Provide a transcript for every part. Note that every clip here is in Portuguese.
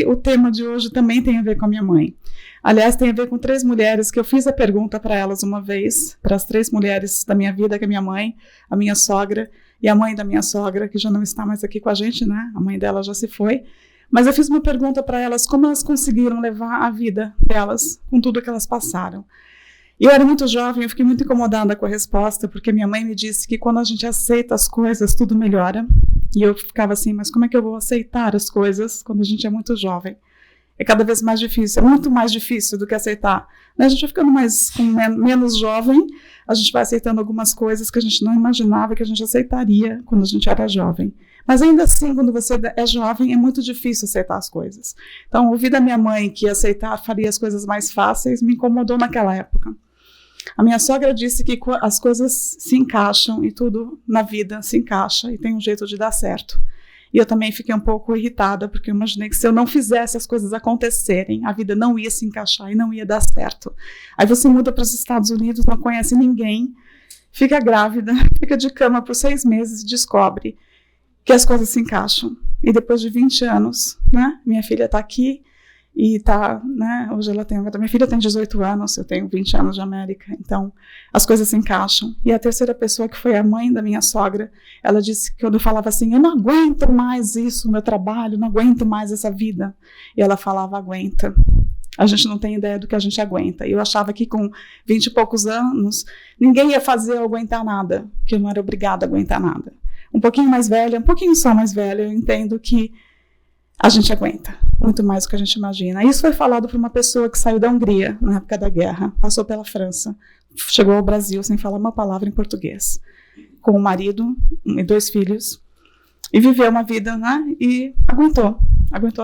que o tema de hoje também tem a ver com a minha mãe. Aliás, tem a ver com 3 mulheres que eu fiz a pergunta para elas uma vez, para as 3 mulheres da minha vida, que é minha mãe, a minha sogra e a mãe da minha sogra, que já não está mais aqui com a gente, né? A mãe dela já se foi. Mas eu fiz uma pergunta para elas, como elas conseguiram levar a vida delas com tudo que elas passaram. E eu era muito jovem, eu fiquei muito incomodada com a resposta, porque minha mãe me disse que quando a gente aceita as coisas, tudo melhora. E eu ficava assim, mas como é que eu vou aceitar as coisas quando a gente é muito jovem? É cada vez mais difícil, é muito mais difícil do que aceitar. A gente vai ficando menos jovem, a gente vai aceitando algumas coisas que a gente não imaginava que a gente aceitaria quando a gente era jovem. Mas ainda assim, quando você é jovem, é muito difícil aceitar as coisas. Então, ouvir da minha mãe que aceitar faria as coisas mais fáceis me incomodou naquela época. A minha sogra disse que as coisas se encaixam e tudo na vida se encaixa e tem um jeito de dar certo. E eu também fiquei um pouco irritada, porque eu imaginei que se eu não fizesse as coisas acontecerem, a vida não ia se encaixar e não ia dar certo. Aí você muda para os Estados Unidos, não conhece ninguém, fica grávida, fica de cama por 6 meses e descobre que as coisas se encaixam. E depois de 20 anos, né, minha filha está aqui e está, né, hoje minha filha tem 18 anos, eu tenho 20 anos de América, então as coisas se encaixam. E a terceira pessoa, que foi a mãe da minha sogra, ela disse que quando eu falava assim, eu não aguento mais isso, meu trabalho, não aguento mais essa vida. E ela falava, aguenta. A gente não tem ideia do que a gente aguenta. E eu achava que com 20 e poucos anos, ninguém ia fazer eu aguentar nada, que eu não era obrigada a aguentar nada. Um pouquinho mais velha, um pouquinho só mais velha, eu entendo que a gente aguenta muito mais do que a gente imagina. Isso foi falado por uma pessoa que saiu da Hungria na época da guerra, passou pela França, chegou ao Brasil sem falar uma palavra em português, com um marido e 2 filhos, e viveu uma vida, né, e aguentou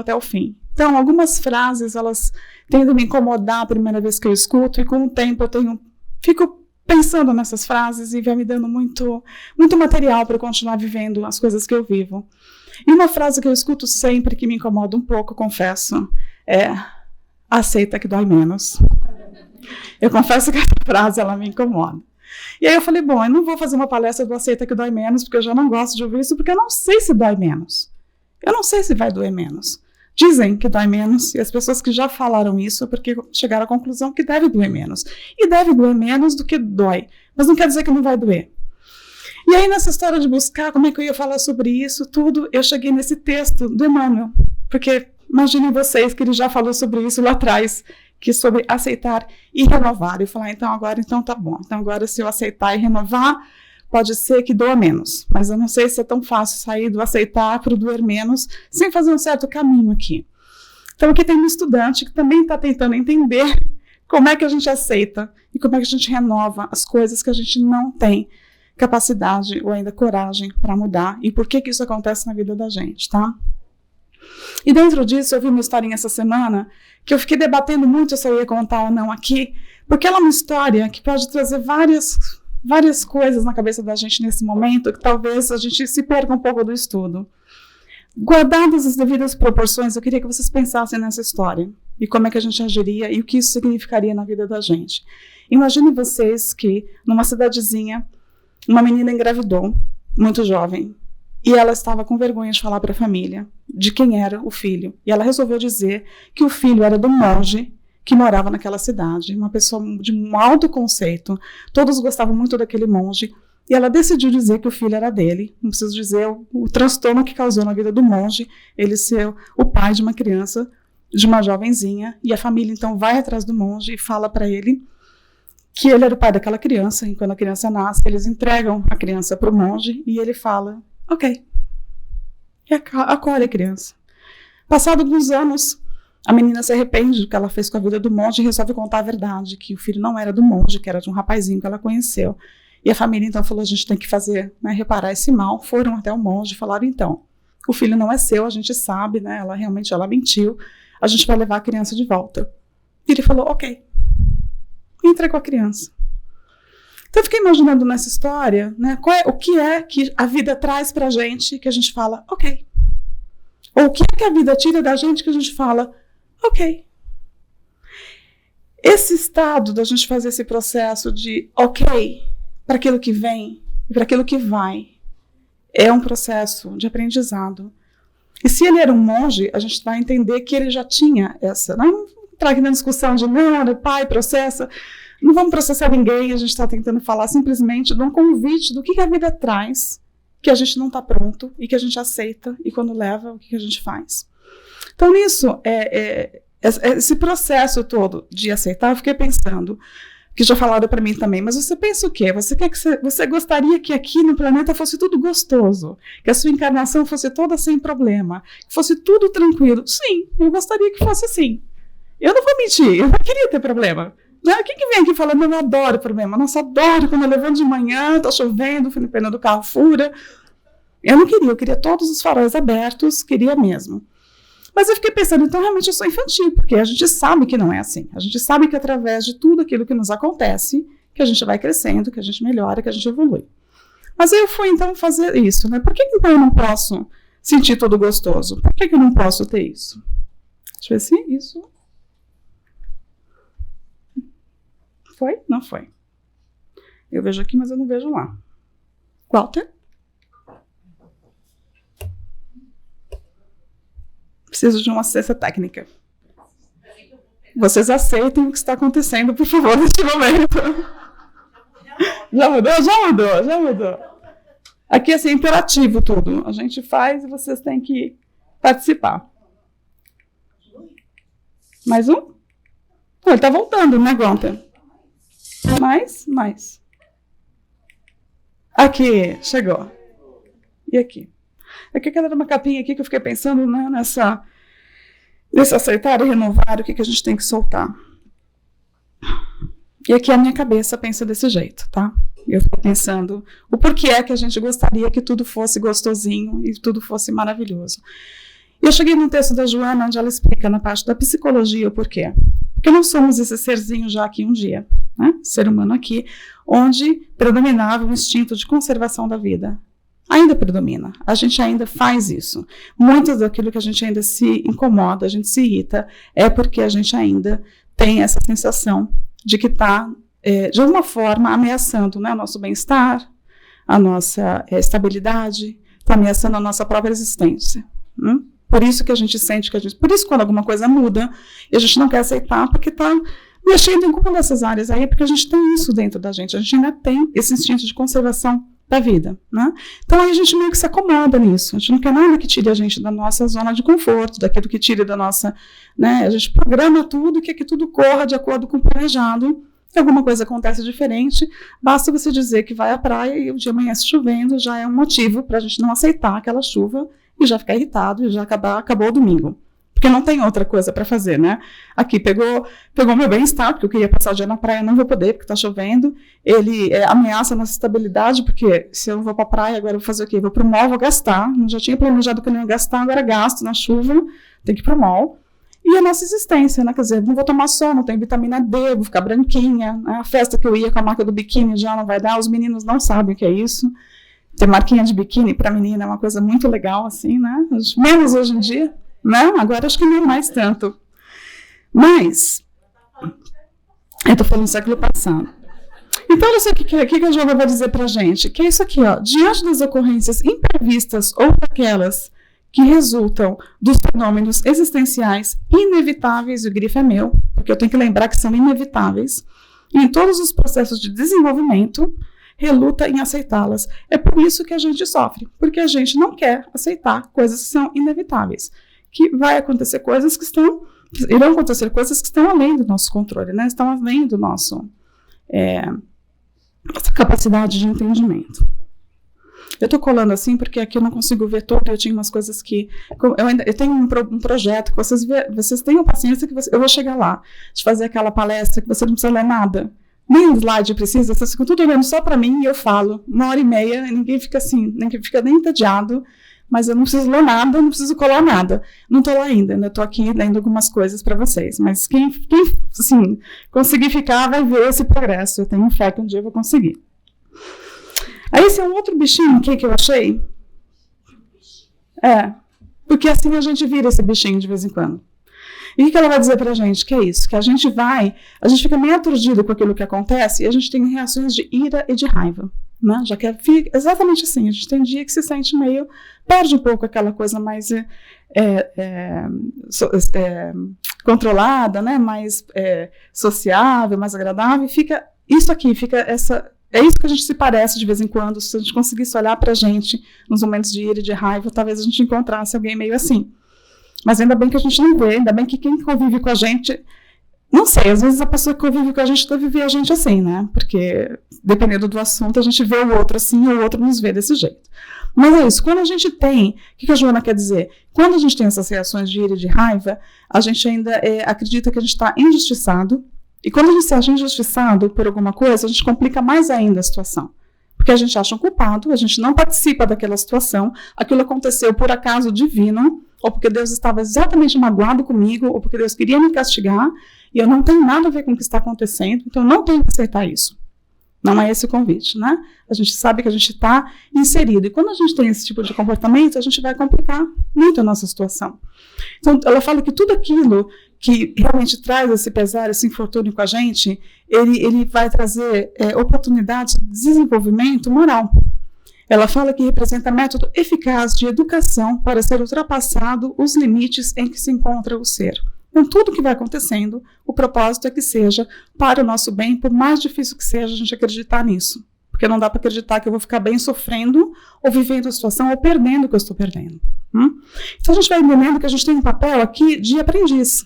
até o fim. Então, algumas frases, elas tendem a me incomodar a primeira vez que eu escuto, e com o tempo eu fico pensando nessas frases e vai me dando muito material para eu continuar vivendo as coisas que eu vivo. E uma frase que eu escuto sempre, que me incomoda um pouco, confesso, é aceita que dói menos. Eu confesso que essa frase, ela me incomoda. E aí eu falei, bom, eu não vou fazer uma palestra do aceita que dói menos, porque eu já não gosto de ouvir isso, porque eu não sei se dói menos. Eu não sei se vai doer menos. Dizem que dói menos, e as pessoas que já falaram isso é porque chegaram à conclusão que deve doer menos. E deve doer menos do que dói, mas não quer dizer que não vai doer. E aí, nessa história de buscar como é que eu ia falar sobre isso tudo, eu cheguei nesse texto do Emmanuel, porque imaginem vocês que ele já falou sobre isso lá atrás, que sobre aceitar e renovar. Eu falei, então tá bom. Então agora, se eu aceitar e renovar, pode ser que doa menos, mas eu não sei se é tão fácil sair do aceitar para o doer menos, sem fazer um certo caminho aqui. Então aqui tem um estudante que também está tentando entender como é que a gente aceita e como é que a gente renova as coisas que a gente não tem capacidade ou ainda coragem para mudar, e por que isso acontece na vida da gente, tá? E dentro disso, eu vi uma historinha essa semana, que eu fiquei debatendo muito se eu ia contar ou não aqui, porque ela é uma história que pode trazer várias coisas na cabeça da gente nesse momento, que talvez a gente se perca um pouco do estudo. Guardadas as devidas proporções, eu queria que vocês pensassem nessa história, e como é que a gente agiria, e o que isso significaria na vida da gente. Imaginem vocês que, numa cidadezinha, uma menina engravidou, muito jovem, e ela estava com vergonha de falar para a família de quem era o filho. E ela resolveu dizer que o filho era do monge que morava naquela cidade, uma pessoa de um alto conceito. Todos gostavam muito daquele monge, e ela decidiu dizer que o filho era dele. Não preciso dizer o transtorno que causou na vida do monge, ele ser o pai de uma criança, de uma jovenzinha, e a família então vai atrás do monge e fala para ele que ele era o pai daquela criança, e quando a criança nasce, eles entregam a criança para o monge, e ele fala, ok, e acolhe a criança. Passado alguns anos, a menina se arrepende do que ela fez com a vida do monge e resolve contar a verdade, que o filho não era do monge, que era de um rapazinho que ela conheceu. E a família então falou, a gente tem que fazer, né, reparar esse mal. Foram até o monge e falaram, então, o filho não é seu, a gente sabe, né, ela mentiu, a gente vai levar a criança de volta. E ele falou, ok. E entregou a criança. Então eu fiquei imaginando nessa história, né, o que é que a vida traz pra gente que a gente fala, ok. Ou o que é que a vida tira da gente que a gente fala, ok. Esse estado da gente fazer esse processo de ok para aquilo que vem e para aquilo que vai é um processo de aprendizado. E se ele era um monge, a gente vai entender que ele já tinha essa... Não entrar aqui na discussão de não, pai, processa... Não vamos processar ninguém, a gente está tentando falar simplesmente de um convite do que a vida traz, que a gente não está pronto e que a gente aceita, e quando leva, o que a gente faz. Então, nisso, esse processo todo de aceitar, eu fiquei pensando, que já falaram para mim também, mas você pensa o quê? Você gostaria que aqui no planeta fosse tudo gostoso, que a sua encarnação fosse toda sem problema, que fosse tudo tranquilo? Sim, eu gostaria que fosse assim. Eu não vou mentir, eu não queria ter problema. Quem que vem aqui falando, eu adoro problema, nossa, adoro quando eu levanto de manhã, tá chovendo, o pneu do carro fura. Eu não queria, eu queria todos os faróis abertos, queria mesmo. Mas eu fiquei pensando, então realmente eu sou infantil, porque a gente sabe que não é assim. A gente sabe que através de tudo aquilo que nos acontece, que a gente vai crescendo, que a gente melhora, que a gente evolui. Mas aí eu fui então fazer isso, né? Por que então eu não posso sentir tudo gostoso? Por que eu não posso ter isso? Deixa eu ver se isso... Foi? Não foi. Eu vejo aqui, mas eu não vejo lá. Walter? Preciso de uma assistência técnica. Vocês aceitem o que está acontecendo, por favor, neste momento. Já mudou. Aqui assim, é interativo tudo. A gente faz e vocês têm que participar. Mais um? Ele está voltando, né, Walter? Mais. Aqui, chegou. E aqui? Aqui era uma capinha aqui que eu fiquei pensando, né, nesse aceitar e renovar, o que a gente tem que soltar. E aqui a minha cabeça pensa desse jeito, tá? Eu fico pensando o porquê é que a gente gostaria que tudo fosse gostosinho e tudo fosse maravilhoso. E eu cheguei num texto da Joana, onde ela explica na parte da psicologia o porquê. Porque nós somos esse serzinho já aqui um dia, né? Ser humano aqui, onde predominava o instinto de conservação da vida. Ainda predomina, a gente ainda faz isso. Muito daquilo que a gente ainda se incomoda, a gente se irrita, é porque a gente ainda tem essa sensação de que está, de alguma forma, ameaçando, né, o nosso bem-estar, a nossa estabilidade, está ameaçando a nossa própria existência. Por isso que a gente sente que por isso quando alguma coisa muda, e a gente não quer aceitar, porque está mexendo em alguma dessas áreas aí, porque a gente tem isso dentro da gente, a gente ainda tem esse instinto de conservação da vida, né? Então aí a gente meio que se acomoda nisso, a gente não quer nada que tire a gente da nossa zona de conforto, daquilo que tire da nossa, né? A gente programa tudo, quer que tudo corra de acordo com o planejado. Se alguma coisa acontece diferente, basta você dizer que vai à praia e o dia amanhece chovendo, já é um motivo para a gente não aceitar aquela chuva e já ficar irritado e já acabou o domingo. Porque não tem outra coisa para fazer, né? Aqui pegou meu bem-estar, porque eu queria passar o dia na praia, não vou poder, porque está chovendo. Ele ameaça a nossa estabilidade, porque se eu não vou para a praia, agora eu vou fazer o quê? Vou para o mall, vou gastar. Eu já tinha planejado que eu não ia gastar, agora gasto na chuva, tenho que ir para o mall. E a nossa existência, né? Quer dizer, não vou tomar sol, não tenho vitamina D, vou ficar branquinha. Né? A festa que eu ia com a marca do biquíni já não vai dar, os meninos não sabem o que é isso. Ter marquinha de biquíni para menina é uma coisa muito legal, assim, né? Menos hoje em dia. Não, agora acho que não é mais tanto. Mas, eu estou falando do século passado. Então, olha só o que a Joana vai dizer para a gente, que é isso aqui, ó, diante das ocorrências imprevistas ou daquelas que resultam dos fenômenos existenciais inevitáveis, e o grifo é meu, porque eu tenho que lembrar que são inevitáveis, e em todos os processos de desenvolvimento, reluta em aceitá-las. É por isso que a gente sofre, porque a gente não quer aceitar coisas que são inevitáveis. Que vai acontecer coisas que irão acontecer coisas que estão além do nosso controle, né? Estão além do nossa capacidade de entendimento. Eu estou colando assim porque aqui eu não consigo ver todo, eu tinha umas coisas que... Eu tenho um projeto que vocês tenham paciência que eu vou chegar lá, de fazer aquela palestra que você não precisa ler nada. Nem slide precisa, vocês ficam tudo olhando só para mim e eu falo 1h30, ninguém fica assim, ninguém fica nem entediado. Mas eu não preciso ler nada, não preciso colar nada. Não estou lá ainda, eu estou aqui lendo algumas coisas para vocês. Mas quem assim, conseguir ficar vai ver esse progresso. Eu tenho fé que um dia eu vou conseguir. Aí esse é um outro bichinho que eu achei. Porque assim a gente vira esse bichinho de vez em quando. E o que ela vai dizer para a gente? Que é isso, que a gente fica meio aturdido com aquilo que acontece e a gente tem reações de ira e de raiva. né? Já quer exatamente assim. A gente tem dia que se sente meio, perde um pouco aquela coisa mais controlada, né? Mais sociável, mais agradável, e fica isso aqui, fica essa. É isso que a gente se parece de vez em quando. Se a gente conseguisse olhar pra gente nos momentos de ira e de raiva, talvez a gente encontrasse alguém meio assim. Mas ainda bem que a gente não vê, ainda bem que quem convive com a gente, não sei, às vezes a pessoa que convive com a gente deve ver a gente assim, né? Porque dependendo do assunto, a gente vê o outro assim e o outro nos vê desse jeito. Mas é isso, quando a gente tem, o que a Joana quer dizer? Quando a gente tem essas reações de ira e de raiva, a gente ainda acredita que a gente está injustiçado, e quando a gente se acha injustiçado por alguma coisa, a gente complica mais ainda a situação. Porque a gente acha um culpado, a gente não participa daquela situação, aquilo aconteceu por acaso divino, ou porque Deus estava exatamente magoado comigo, ou porque Deus queria me castigar, e eu não tenho nada a ver com o que está acontecendo, então eu não tenho que aceitar isso. Não é esse o convite, né? A gente sabe que a gente está inserido, e quando a gente tem esse tipo de comportamento, a gente vai complicar muito a nossa situação. Então, ela fala que tudo aquilo que realmente traz esse pesar, esse infortúnio com a gente, ele vai trazer oportunidades de desenvolvimento moral. Ela fala que representa método eficaz de educação para ser ultrapassado os limites em que se encontra o ser. Então, tudo que vai acontecendo, o propósito é que seja para o nosso bem, por mais difícil que seja a gente acreditar nisso. Porque não dá para acreditar que eu vou ficar bem sofrendo, ou vivendo a situação, ou perdendo o que eu estou perdendo. Então, a gente vai entendendo que a gente tem um papel aqui de aprendiz.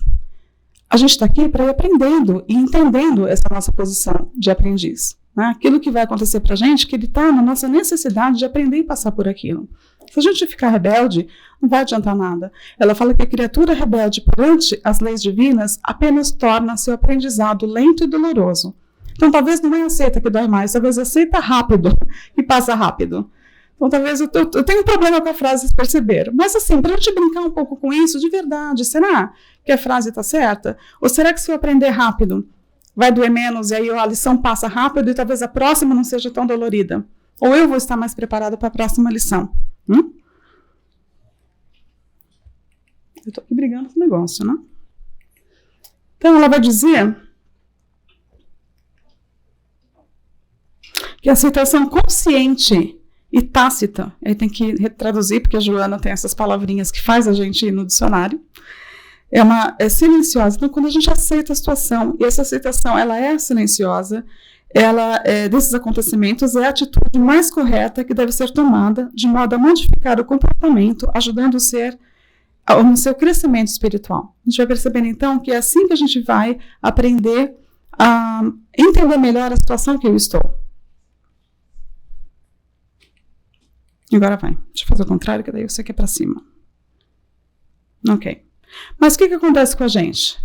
A gente está aqui para ir aprendendo e entendendo essa nossa posição de aprendiz. Né? Aquilo que vai acontecer para a gente, que ele está na nossa necessidade de aprender e passar por aquilo. Se a gente ficar rebelde, não vai adiantar nada. Ela fala que a criatura rebelde perante as leis divinas apenas torna seu aprendizado lento e doloroso. Então, talvez não é aceita que dói mais, talvez aceita rápido e passa rápido. Então, talvez eu tenho um problema com a frase, vocês perceberam. Mas, assim, para a gente brincar um pouco com isso, de verdade, será que a frase está certa? Ou será que se eu aprender rápido, vai doer menos e aí a lição passa rápido e talvez a próxima não seja tão dolorida? Ou eu vou estar mais preparada para a próxima lição? Eu estou aqui brigando com o negócio, né? Então, ela vai dizer que a aceitação consciente e tácita, aí tem que retraduzir, porque a Joana tem essas palavrinhas que faz a gente ir no dicionário, é silenciosa. Então, quando a gente aceita a situação, e essa aceitação ela é silenciosa, ela, desses acontecimentos, é a atitude mais correta que deve ser tomada, de modo a modificar o comportamento, ajudando o ser no seu crescimento espiritual. A gente vai percebendo, então, que é assim que a gente vai aprender a entender melhor a situação que eu estou. Agora vai. Deixa eu fazer o contrário, que daí eu sei que é para cima. Ok. Mas o que acontece com a gente?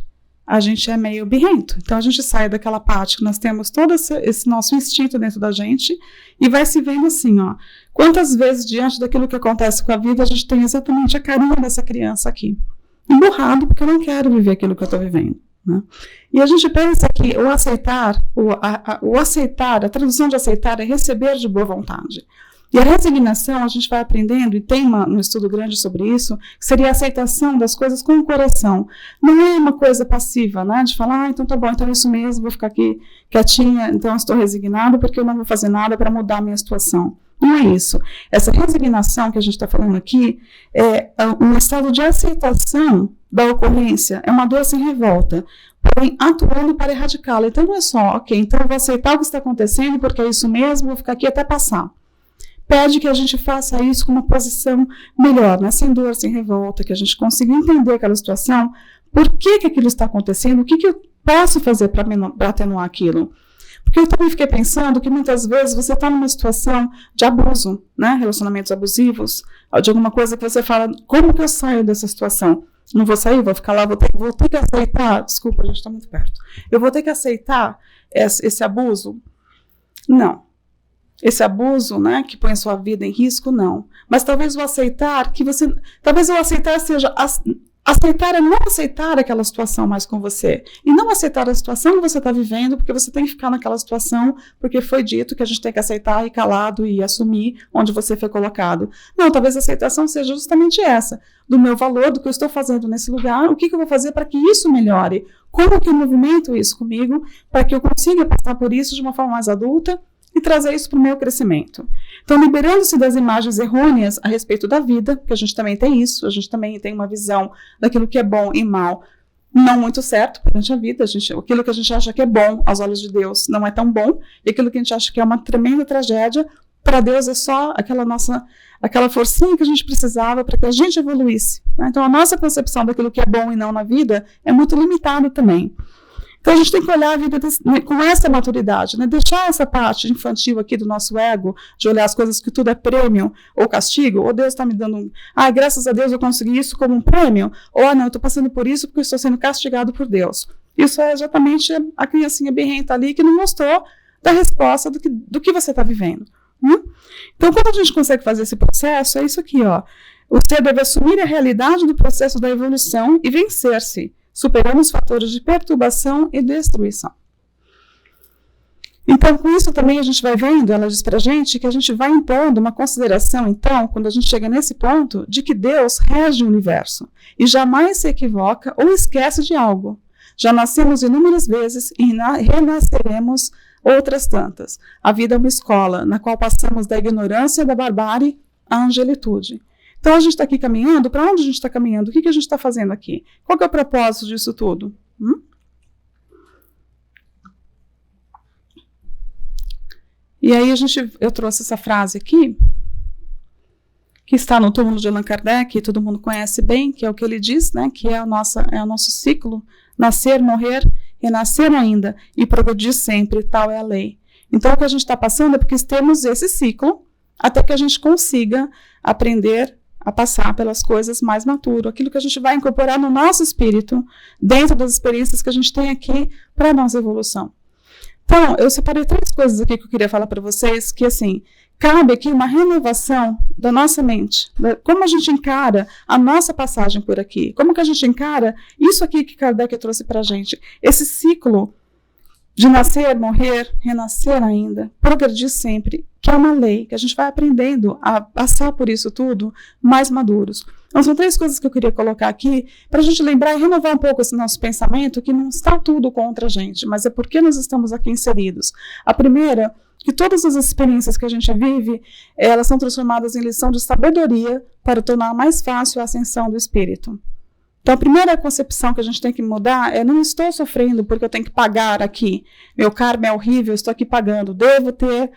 A gente é meio birrento. Então, a gente sai daquela parte que nós temos todo esse nosso instinto dentro da gente e vai se vendo assim, ó. Quantas vezes, diante daquilo que acontece com a vida, a gente tem exatamente a carinha dessa criança aqui. Emburrado, porque eu não quero viver aquilo que eu estou vivendo. Né? E a gente pensa que o aceitar, a tradução de aceitar é receber de boa vontade. E a resignação, a gente vai aprendendo, e tem um estudo grande sobre isso, que seria a aceitação das coisas com o coração. Não é uma coisa passiva, né? De falar, então tá bom, então é isso mesmo, vou ficar aqui quietinha, então estou resignado porque eu não vou fazer nada para mudar a minha situação. Não é isso. Essa resignação que a gente está falando aqui é um estado de aceitação da ocorrência, é uma dor sem revolta, porém atuando para erradicá-la. Então não é só, ok, então eu vou aceitar o que está acontecendo porque é isso mesmo, vou ficar aqui até passar. Pede que a gente faça isso com uma posição melhor, né? Sem dor, sem revolta, que a gente consiga entender aquela situação, por que aquilo está acontecendo, o que eu posso fazer para atenuar aquilo. Porque eu também fiquei pensando que muitas vezes você está numa situação de abuso, né? Relacionamentos abusivos, de alguma coisa que você fala, como que eu saio dessa situação? Não vou sair, vou ficar lá, vou ter que aceitar, desculpa, a gente está muito perto, eu vou ter que aceitar esse abuso? Não. Esse abuso, né, que põe a sua vida em risco, não. Mas talvez o aceitar, talvez o aceitar seja, aceitar é não aceitar aquela situação mais com você. E não aceitar a situação que você está vivendo, porque você tem que ficar naquela situação, porque foi dito que a gente tem que aceitar e calado e assumir onde você foi colocado. Não, talvez a aceitação seja justamente essa, do meu valor, do que eu estou fazendo nesse lugar, o que eu vou fazer para que isso melhore, como que eu movimento isso comigo, para que eu consiga passar por isso de uma forma mais adulta, e trazer isso para o meu crescimento. Então, liberando-se das imagens errôneas a respeito da vida, porque a gente também tem isso, a gente também tem uma visão daquilo que é bom e mal, não muito certo perante a vida. Aquilo que a gente acha que é bom aos olhos de Deus não é tão bom, e aquilo que a gente acha que é uma tremenda tragédia, para Deus é só aquela forcinha que a gente precisava para que a gente evoluísse. Né? Então, a nossa concepção daquilo que é bom e não na vida é muito limitada também. Então, a gente tem que olhar a vida com essa maturidade, né? Deixar essa parte infantil aqui do nosso ego, de olhar as coisas que tudo é prêmio ou castigo, ou Deus está me dando graças a Deus eu consegui isso como um prêmio, ou não, eu estou passando por isso porque eu estou sendo castigado por Deus. Isso é exatamente a criancinha birrenta ali que não gostou da resposta do que você está vivendo. Então, quando a gente consegue fazer esse processo, é isso aqui, ó. O ser deve assumir a realidade do processo da evolução e vencer-se, superando os fatores de perturbação e destruição. Então, com isso também a gente vai vendo, ela diz pra gente, que a gente vai impondo uma consideração, então, quando a gente chega nesse ponto, de que Deus rege o universo e jamais se equivoca ou esquece de algo. Já nascemos inúmeras vezes e renasceremos outras tantas. A vida é uma escola, na qual passamos da ignorância e da barbárie à angelitude. Então, a gente está aqui caminhando. Para onde a gente está caminhando? O que a gente está fazendo aqui? Qual que é o propósito disso tudo? E aí, eu trouxe essa frase aqui, que está no túmulo de Allan Kardec, que todo mundo conhece bem, que é o que ele diz, né, que é o nosso ciclo: nascer, morrer, renascer ainda e progredir sempre, tal é a lei. Então, o que a gente está passando é porque temos esse ciclo até que a gente consiga aprender a passar pelas coisas mais maturo, aquilo que a gente vai incorporar no nosso espírito, dentro das experiências que a gente tem aqui para a nossa evolução. Então, eu separei 3 coisas aqui que eu queria falar para vocês, que assim, cabe aqui uma renovação da nossa mente, como a gente encara a nossa passagem por aqui, como que a gente encara isso aqui que Kardec trouxe para a gente, esse ciclo de nascer, morrer, renascer ainda, progredir sempre, que é uma lei, que a gente vai aprendendo a passar por isso tudo mais maduros. Então, são 3 coisas que eu queria colocar aqui para a gente lembrar e renovar um pouco esse nosso pensamento, que não está tudo contra a gente, mas é porque nós estamos aqui inseridos. A primeira, que todas as experiências que a gente vive, elas são transformadas em lição de sabedoria para tornar mais fácil a ascensão do espírito. Então, a primeira concepção que a gente tem que mudar é: não estou sofrendo porque eu tenho que pagar aqui. Meu karma é horrível, eu estou aqui pagando. Devo ter...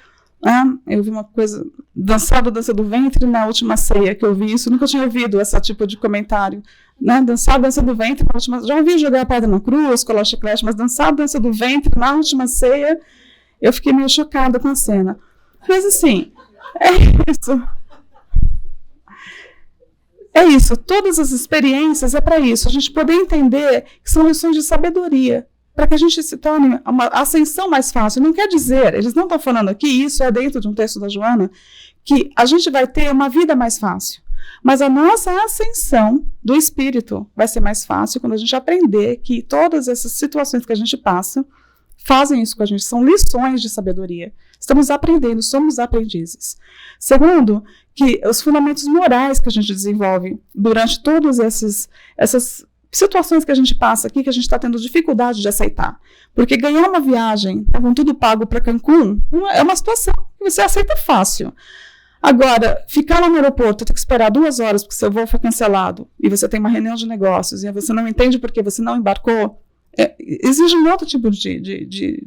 eu vi uma coisa, dança do ventre na última ceia, que eu vi isso, nunca tinha ouvido esse tipo de comentário. Né? Dançar a dança do ventre na última... Já ouvi jogar a pedra na cruz, colar chiclete, mas dançar a dança do ventre na última ceia, eu fiquei meio chocada com a cena. Mas assim, é isso. É isso, todas as experiências é para isso, a gente poder entender que são lições de sabedoria, para que a gente se torne uma ascensão mais fácil. Não quer dizer, eles não estão falando aqui, isso é dentro de um texto da Joana, que a gente vai ter uma vida mais fácil. Mas a nossa ascensão do espírito vai ser mais fácil quando a gente aprender que todas essas situações que a gente passa fazem isso com a gente, são lições de sabedoria. Estamos aprendendo, somos aprendizes. Segundo, que os fundamentos morais que a gente desenvolve durante todas essas situações que a gente passa aqui, que a gente está tendo dificuldade de aceitar. Porque ganhar uma viagem, com tudo pago para Cancún, é uma situação que você aceita fácil. Agora, ficar lá no aeroporto, ter que esperar 2 horas porque seu voo foi cancelado, e você tem uma reunião de negócios, e você não entende porque você não embarcou, exige um outro tipo de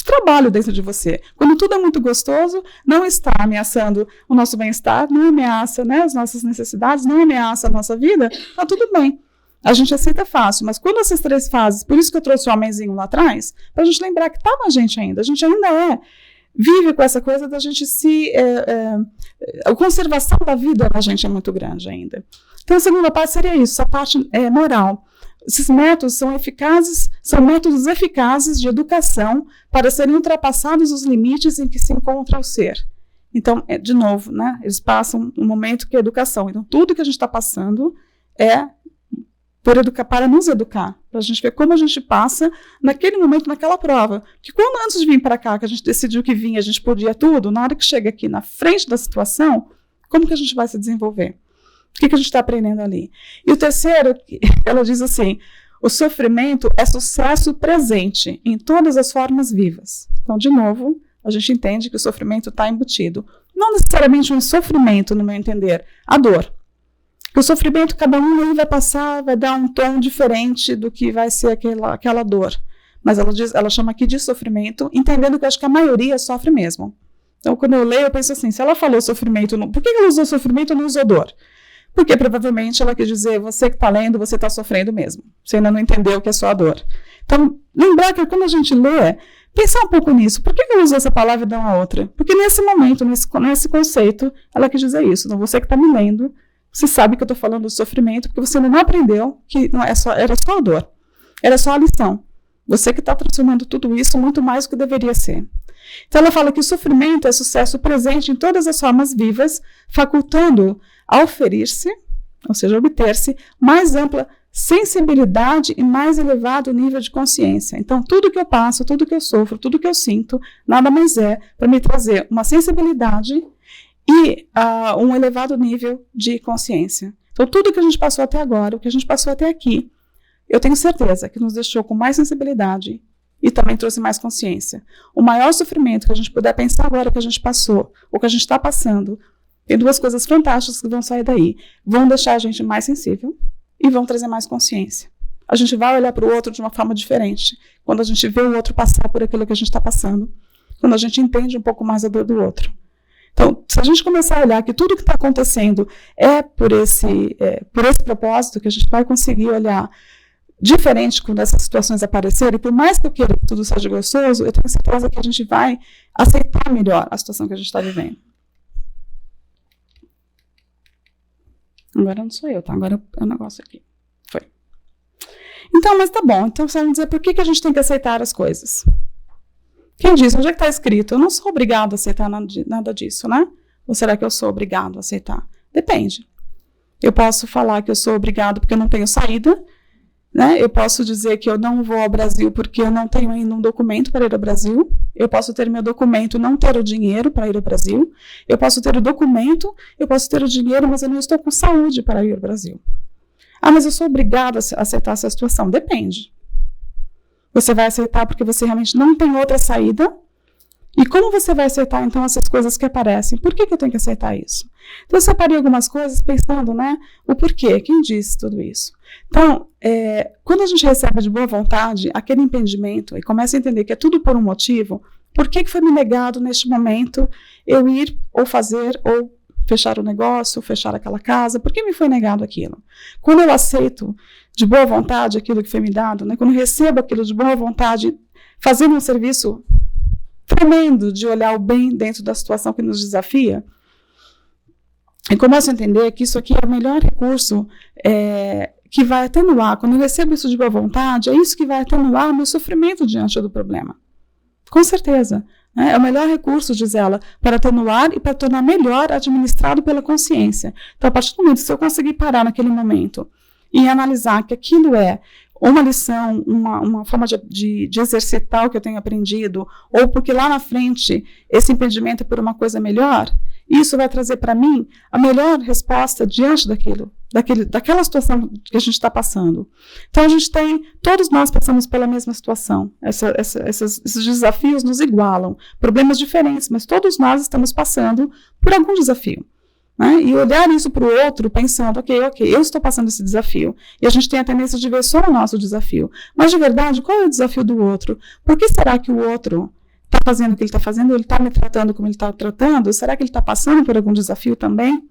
trabalho dentro de você. Quando tudo é muito gostoso, não está ameaçando o nosso bem-estar, não ameaça, né, as nossas necessidades, não ameaça a nossa vida, está tudo bem. A gente aceita fácil, mas quando essas 3 fases, por isso que eu trouxe o homenzinho lá atrás, para a gente lembrar que está na gente ainda, a gente ainda vive com essa coisa da gente a conservação da vida na gente é muito grande ainda. Então, a segunda parte seria isso, a parte moral. Esses métodos são eficazes, são métodos eficazes de educação para serem ultrapassados os limites em que se encontra o ser. Então, de novo, né, eles passam um momento que é educação. Então, tudo que a gente está passando é para nos educar, para a gente ver como a gente passa naquele momento, naquela prova. Que quando antes de vir para cá, que a gente decidiu que vinha, a gente podia tudo, na hora que chega aqui na frente da situação, como que a gente vai se desenvolver? O que a gente está aprendendo ali? E o terceiro, ela diz assim: o sofrimento é sucesso presente em todas as formas vivas. Então, de novo, a gente entende que o sofrimento está embutido. Não necessariamente um sofrimento, no meu entender, a dor. Que o sofrimento, cada um aí vai passar, vai dar um tom diferente do que vai ser aquela dor. Mas ela chama aqui de sofrimento, entendendo que eu acho que a maioria sofre mesmo. Então, quando eu leio, eu penso assim, se ela falou sofrimento, por que ela usou sofrimento e não usou dor? Porque provavelmente ela quer dizer, você que está lendo, você está sofrendo mesmo. Você ainda não entendeu o que é só a dor. Então, lembrar que quando a gente lê, pensar um pouco nisso. Por que ela usou essa palavra e não a outra? Porque nesse momento, nesse conceito, ela quer dizer isso. Então, você que está me lendo, você sabe que eu estou falando do sofrimento, porque você ainda não aprendeu que era só a dor. Era só a lição. Você que está transformando tudo isso muito mais do que deveria ser. Então, ela fala que o sofrimento é sucesso presente em todas as formas vivas, facultando a oferir-se, ou seja, obter-se, mais ampla sensibilidade e mais elevado nível de consciência. Então, tudo que eu passo, tudo que eu sofro, tudo que eu sinto, nada mais é para me trazer uma sensibilidade e um elevado nível de consciência. Então, tudo que a gente passou até agora, o que a gente passou até aqui, eu tenho certeza que nos deixou com mais sensibilidade e também trouxe mais consciência. O maior sofrimento que a gente puder pensar agora que a gente passou, ou que a gente está passando, tem duas coisas fantásticas que vão sair daí. Vão deixar a gente mais sensível e vão trazer mais consciência. A gente vai olhar para o outro de uma forma diferente quando a gente vê o outro passar por aquilo que a gente está passando, quando a gente entende um pouco mais a dor do outro. Então, se a gente começar a olhar que tudo que está acontecendo é por esse propósito, que a gente vai conseguir olhar diferente quando essas situações aparecerem, e por mais que eu queira que tudo seja gostoso, eu tenho certeza que a gente vai aceitar melhor a situação que a gente está vivendo. Agora não sou eu, tá? Agora é o negócio aqui. Foi. Então, mas tá bom. Então, você vai me dizer por que a gente tem que aceitar as coisas? Quem diz? Onde é que está escrito? Eu não sou obrigado a aceitar nada disso, né? Ou será que eu sou obrigado a aceitar? Depende. Eu posso falar que eu sou obrigado porque eu não tenho saída, né? Eu posso dizer que eu não vou ao Brasil porque eu não tenho ainda um documento para ir ao Brasil. Eu posso ter meu documento e não ter o dinheiro para ir ao Brasil. Eu posso ter o documento, eu posso ter o dinheiro, mas eu não estou com saúde para ir ao Brasil. Ah, mas eu sou obrigado a aceitar essa situação. Depende. Você vai aceitar porque você realmente não tem outra saída. E como você vai aceitar, então, essas coisas que aparecem? Por que eu tenho que aceitar isso? Então, eu separei algumas coisas pensando, né, o porquê, quem disse tudo isso. Então, quando a gente recebe de boa vontade aquele impedimento e começa a entender que é tudo por um motivo, por que foi me negado neste momento eu ir ou fazer ou fechar o negócio, ou fechar aquela casa? Por que me foi negado aquilo? Quando eu aceito de boa vontade aquilo que foi me dado, né, quando eu recebo aquilo de boa vontade, fazendo um serviço tremendo de olhar o bem dentro da situação que nos desafia, e começo a entender que isso aqui é o melhor recurso que vai atenuar. Quando eu recebo isso de boa vontade, é isso que vai atenuar o meu sofrimento diante do problema. Com certeza. Né? É o melhor recurso, diz ela, para atenuar e para tornar melhor administrado pela consciência. Então, a partir do momento que eu conseguir parar naquele momento e analisar que aquilo é uma lição, uma forma de exercitar o que eu tenho aprendido, ou porque lá na frente esse impedimento é por uma coisa melhor, isso vai trazer para mim a melhor resposta diante daquela situação que a gente está passando. Então, todos nós passamos pela mesma situação. Esses desafios nos igualam, problemas diferentes, mas todos nós estamos passando por algum desafio. Né? E olhar isso para o outro pensando, ok, eu estou passando esse desafio. E a gente tem a tendência de ver só o nosso desafio. Mas, de verdade, qual é o desafio do outro? Por que será que o outro está fazendo o que ele está fazendo? Ele está me tratando como ele está tratando? Será que ele está passando por algum desafio também?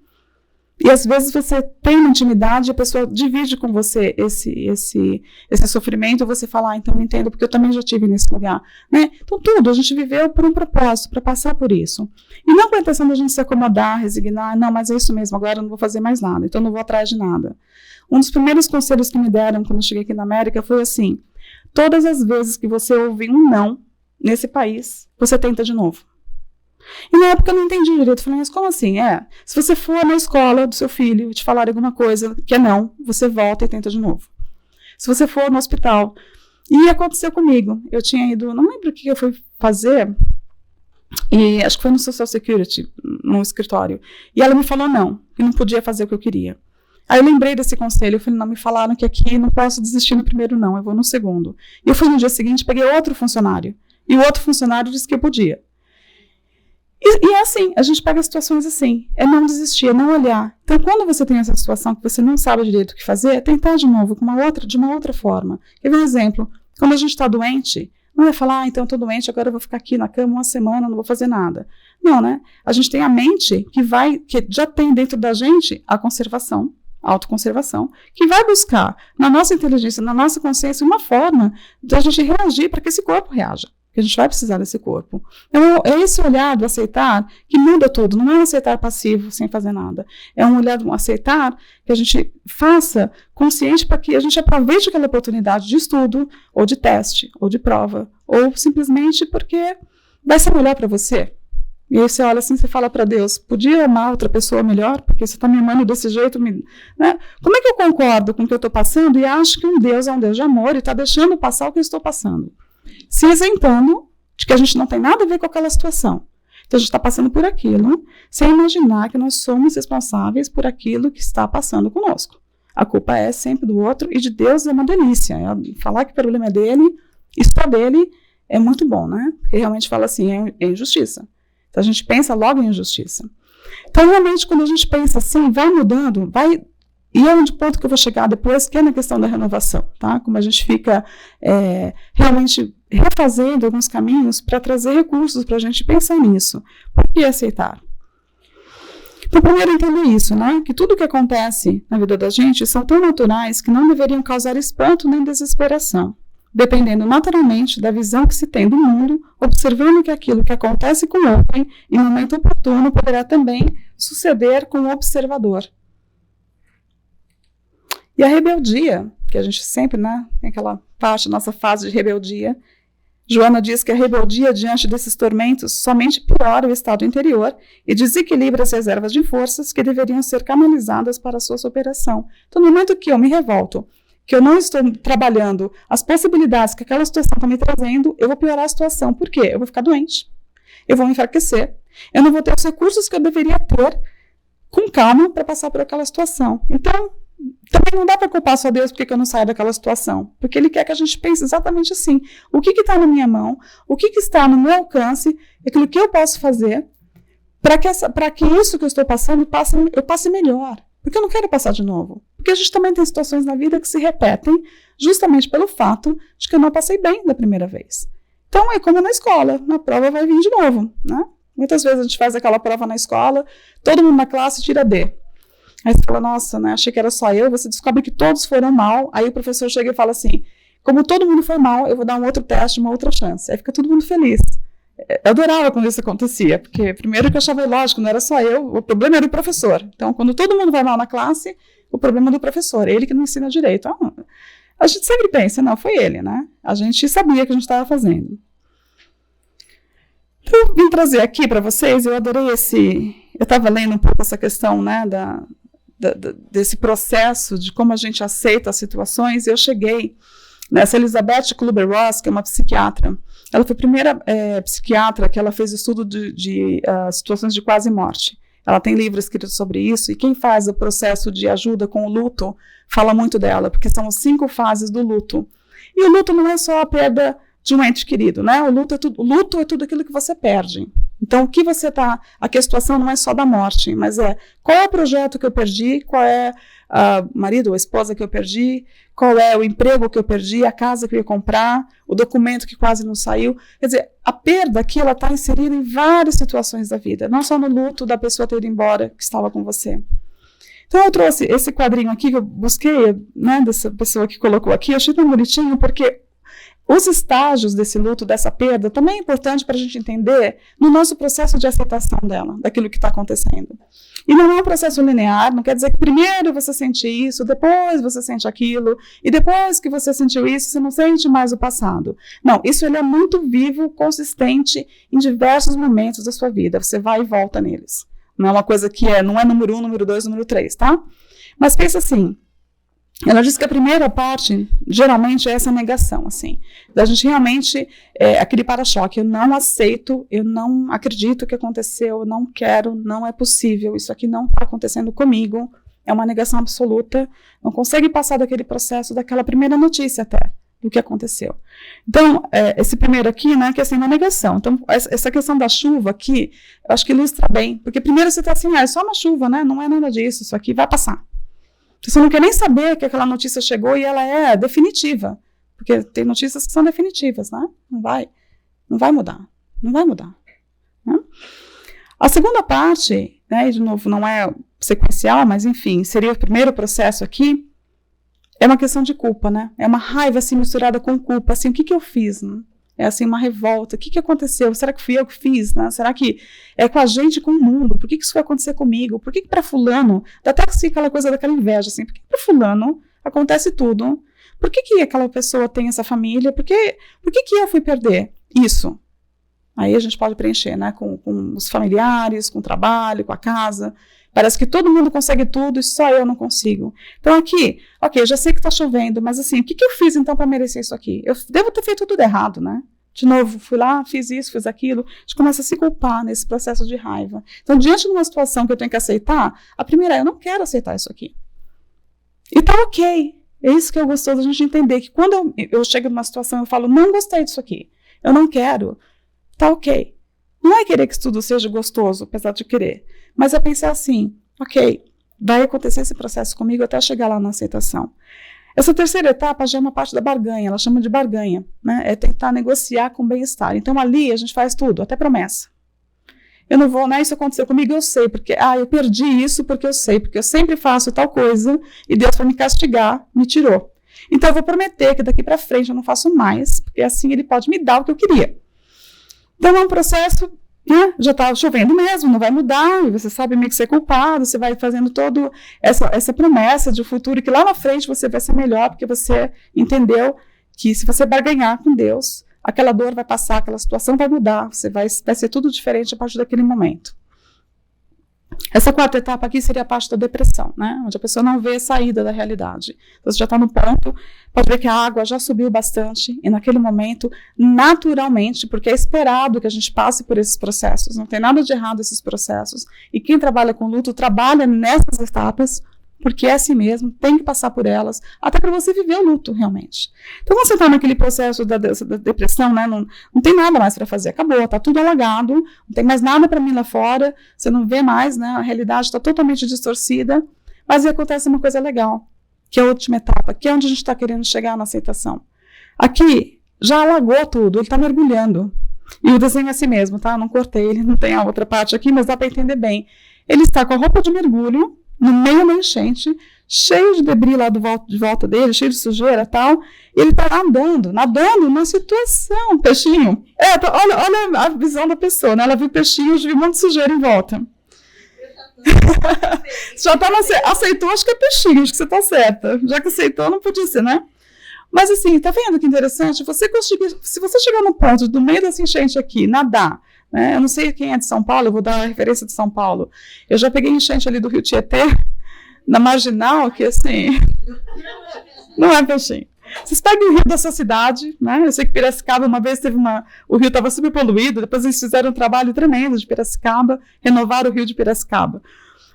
E às vezes você tem uma intimidade e a pessoa divide com você esse sofrimento e você fala, então eu entendo, porque eu também já estive nesse lugar. Né? Então tudo, a gente viveu por um propósito, para passar por isso. E não com a intenção de a gente se acomodar, resignar, não, mas é isso mesmo, agora eu não vou fazer mais nada, então eu não vou atrás de nada. Um dos primeiros conselhos que me deram quando eu cheguei aqui na América foi assim, todas as vezes que você ouve um não nesse país, você tenta de novo. E na época eu não entendi direito, eu falei, mas como assim? Se você for na escola do seu filho e te falar alguma coisa que é não, você volta e tenta de novo. Se você for no hospital, e aconteceu comigo, eu tinha ido, não lembro o que eu fui fazer, e acho que foi no Social Security, no escritório, e ela me falou não, que não podia fazer o que eu queria. Aí eu lembrei desse conselho, eu falei, não, me falaram que aqui não posso desistir no primeiro não, eu vou no segundo. E eu fui no dia seguinte, peguei outro funcionário, e o outro funcionário disse que eu podia. E é assim, a gente pega situações assim, é não desistir, é não olhar. Então, quando você tem essa situação que você não sabe direito o que fazer, é tentar de novo, de uma outra forma. Quer ver um exemplo? Quando a gente está doente, não é falar, então eu estou doente, agora eu vou ficar aqui na cama uma semana, não vou fazer nada. Não, né? A gente tem a mente que já tem dentro da gente a conservação, a autoconservação, que vai buscar na nossa inteligência, na nossa consciência, uma forma de a gente reagir para que esse corpo reaja. Que a gente vai precisar desse corpo. Então, é esse olhar do aceitar que muda tudo. Não é um aceitar passivo, sem fazer nada. É um olhar do aceitar que a gente faça consciente para que a gente aproveite aquela oportunidade de estudo, ou de teste, ou de prova, ou simplesmente porque vai ser melhor para você. E aí você olha assim, você fala para Deus, podia amar outra pessoa melhor? Porque você está me amando desse jeito, né? Como é que eu concordo com o que eu estou passando e acho que um Deus é um Deus de amor e está deixando passar o que eu estou passando? Se isentando de que a gente não tem nada a ver com aquela situação. Então, a gente está passando por aquilo, sem imaginar que nós somos responsáveis por aquilo que está passando conosco. A culpa é sempre do outro e de Deus é uma delícia. Falar que o problema é dele, isso é dele, é muito bom, né? Porque realmente fala assim, é injustiça. Então, a gente pensa logo em injustiça. Então, realmente, quando a gente pensa assim, vai mudando, e é onde ponto que eu vou chegar depois, que é na questão da renovação, tá? Como a gente fica realmente refazendo alguns caminhos para trazer recursos para a gente pensar nisso. Por que aceitar? Então, primeiro entender isso, né? Que tudo que acontece na vida da gente são tão naturais que não deveriam causar espanto nem desesperação, dependendo naturalmente da visão que se tem do mundo, observando que aquilo que acontece com o homem, em momento oportuno, poderá também suceder com o observador. E a rebeldia, que a gente sempre, né, tem aquela parte da nossa fase de rebeldia, Joana diz que a rebeldia diante desses tormentos somente piora o estado interior e desequilibra as reservas de forças que deveriam ser canalizadas para a sua superação. Então, no momento que eu me revolto, que eu não estou trabalhando as possibilidades que aquela situação está me trazendo, eu vou piorar a situação. Por quê? Eu vou ficar doente, eu vou me enfraquecer, eu não vou ter os recursos que eu deveria ter com calma para passar por aquela situação. Então, também não dá para culpar só Deus porque eu não saio daquela situação, porque Ele quer que a gente pense exatamente assim, o que está na minha mão, o que está no meu alcance, aquilo que eu posso fazer para que isso que eu estou passando eu passe melhor, porque eu não quero passar de novo, porque a gente também tem situações na vida que se repetem justamente pelo fato de que eu não passei bem da primeira vez. Então é como na escola, na prova vai vir de novo, né? Muitas vezes a gente faz aquela prova na escola, todo mundo na classe tira D. Aí você fala, nossa, né, achei que era só eu, você descobre que todos foram mal, aí o professor chega e fala assim, como todo mundo foi mal, eu vou dar um outro teste, uma outra chance. Aí fica todo mundo feliz. Eu adorava quando isso acontecia, porque primeiro que eu achava lógico, não era só eu, o problema era o professor. Então, quando todo mundo vai mal na classe, o problema é do professor, ele que não ensina direito. A gente sempre pensa, não, foi ele, né? A gente sabia o que a gente estava fazendo. Então, eu vim trazer aqui para vocês, eu adorei eu estava lendo um pouco essa questão, né, desse processo de como a gente aceita as situações, e eu cheguei nessa Elizabeth Kübler-Ross, que é uma psiquiatra. Ela foi a primeira psiquiatra que ela fez estudo de situações de quase morte. Ela tem livros escritos sobre isso, e quem faz o processo de ajuda com o luto fala muito dela, porque são as 5 fases do luto. E o luto não é só a perda de um ente querido, né? O luto é tudo aquilo que você perde. Então, aqui a situação não é só da morte, mas qual é o projeto que eu perdi, qual é o marido ou a esposa que eu perdi, qual é o emprego que eu perdi, a casa que eu ia comprar, o documento que quase não saiu. Quer dizer, a perda aqui, ela está inserida em várias situações da vida, não só no luto da pessoa ter ido embora que estava com você. Então, eu trouxe esse quadrinho aqui que eu busquei, né, dessa pessoa que colocou aqui, eu achei tão bonitinho, porque os estágios desse luto, dessa perda, também é importante para a gente entender no nosso processo de aceitação dela, daquilo que está acontecendo. E não é um processo linear, não quer dizer que primeiro você sente isso, depois você sente aquilo, e depois que você sentiu isso, você não sente mais o passado. Não, isso ele é muito vivo, consistente em diversos momentos da sua vida, você vai e volta neles. Não é uma coisa que não é número 1, número 2, número 3, tá? Mas pensa assim, ela diz que a primeira parte, geralmente, é essa negação, assim, da gente realmente, aquele para-choque, eu não aceito, eu não acredito que aconteceu, eu não quero, não é possível, isso aqui não está acontecendo comigo, é uma negação absoluta, não consegue passar daquele processo, daquela primeira notícia até, do que aconteceu. Então, esse primeiro aqui, né, que é assim, uma negação. Então, essa questão da chuva aqui, eu acho que ilustra bem, porque primeiro você está assim, é só uma chuva, né, não é nada disso, isso aqui vai passar. Você não quer nem saber que aquela notícia chegou e ela é definitiva, porque tem notícias que são definitivas, né, não vai mudar, né? A segunda parte, né, de novo, não é sequencial, mas enfim, seria o primeiro processo aqui, é uma questão de culpa, né? É uma raiva assim misturada com culpa, assim, o que eu fiz, né? É assim uma revolta, o que aconteceu? Será que fui eu que fiz, né? Será que é com a gente, com o mundo? Por que isso foi acontecer comigo? Por que para fulano, dá até assim aquela coisa daquela inveja, assim, por que para fulano acontece tudo? Por que aquela pessoa tem essa família? Por que eu fui perder isso? Aí a gente pode preencher, né? Com os familiares, com o trabalho, com a casa. Parece que todo mundo consegue tudo e só eu não consigo. Então aqui, ok, eu já sei que está chovendo, mas assim, o que eu fiz então para merecer isso aqui? Eu devo ter feito tudo errado, né? De novo, fui lá, fiz isso, fiz aquilo. A gente começa a se culpar nesse processo de raiva. Então, diante de uma situação que eu tenho que aceitar, a primeira é, eu não quero aceitar isso aqui. E tá ok. É isso que é gostoso a gente entender, que quando eu chego numa situação, eu falo, não gostei disso aqui, eu não quero, tá ok. Não é querer que tudo seja gostoso, apesar de querer, mas é pensar assim, ok, vai acontecer esse processo comigo até chegar lá na aceitação. Essa terceira etapa já é uma parte da barganha, ela chama de barganha, né? É tentar negociar com bem-estar. Então ali a gente faz tudo, até promessa. Eu não vou, né? Isso aconteceu comigo, eu sei, porque, eu perdi isso porque eu sei, porque eu sempre faço tal coisa e Deus, para me castigar, me tirou. Então eu vou prometer que daqui para frente eu não faço mais, porque assim Ele pode me dar o que eu queria. Então é um processo, né, já está chovendo mesmo, não vai mudar, e você sabe meio que ser culpado, você vai fazendo toda essa promessa de um futuro que lá na frente você vai ser melhor, porque você entendeu que se você barganhar com Deus, aquela dor vai passar, aquela situação vai mudar, você vai ser tudo diferente a partir daquele momento. Essa quarta etapa aqui seria a parte da depressão, né? Onde a pessoa não vê a saída da realidade. Então, você já está no ponto, pode ver que a água já subiu bastante, e naquele momento, naturalmente, porque é esperado que a gente passe por esses processos, não tem nada de errado esses processos, e quem trabalha com luto, trabalha nessas etapas, porque é assim mesmo, tem que passar por elas, até para você viver o luto, realmente. Então, quando você está naquele processo da depressão, né, não tem nada mais para fazer, acabou, está tudo alagado, não tem mais nada para mim lá fora, você não vê mais, né, a realidade está totalmente distorcida, mas aí acontece uma coisa legal, que é a última etapa, que é onde a gente está querendo chegar na aceitação. Aqui, já alagou tudo, ele está mergulhando, e o desenho é assim mesmo, tá? Não cortei, ele não tem a outra parte aqui, mas dá para entender bem. Ele está com a roupa de mergulho, no meio da enchente, cheio de debris lá de volta dele, cheio de sujeira e tal, e ele está nadando numa situação, peixinho. Olha a visão da pessoa, né? Ela viu peixinhos, viu um monte de sujeira em volta. Já aceitou, acho que é peixinho, acho que você está certa. Já que aceitou, não podia ser, né? Mas assim, tá vendo que interessante? Se você chegar no ponto, no meio dessa enchente aqui, nadar, né? Eu não sei quem é de São Paulo, eu vou dar a referência de São Paulo. Eu já peguei enchente ali do Rio Tietê, na Marginal, que assim, não é peixinho. Vocês pegam o rio da sua cidade, né? Eu sei que Piracicaba, uma vez o rio estava super poluído, depois eles fizeram um trabalho tremendo de Piracicaba, renovaram o rio de Piracicaba.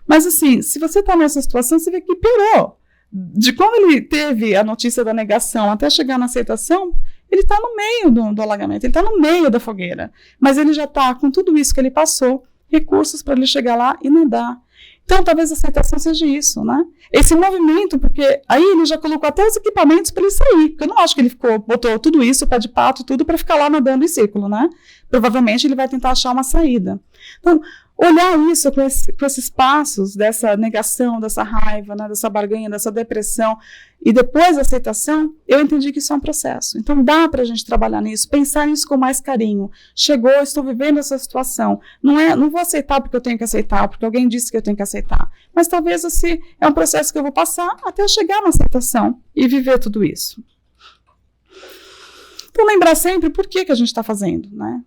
Mas assim, se você está nessa situação, você vê que piorou. De quando ele teve a notícia da negação até chegar na aceitação, ele está no meio do alagamento, ele está no meio da fogueira, mas ele já está com tudo isso que ele passou, recursos para ele chegar lá e nadar. Então, talvez a aceitação seja isso, né? Esse movimento, porque aí ele já colocou até os equipamentos para ele sair, porque eu não acho que ele botou tudo isso, pé de pato, tudo para ficar lá nadando em círculo, né? Provavelmente ele vai tentar achar uma saída. Então, olhar isso com esses passos dessa negação, dessa raiva, né, dessa barganha, dessa depressão, e depois da aceitação, eu entendi que isso é um processo. Então dá para a gente trabalhar nisso, pensar nisso com mais carinho. Chegou, estou vivendo essa situação. Não vou aceitar porque eu tenho que aceitar, porque alguém disse que eu tenho que aceitar. Mas talvez esse é um processo que eu vou passar até eu chegar na aceitação e viver tudo isso. Então, lembrar sempre por que a gente está fazendo, né?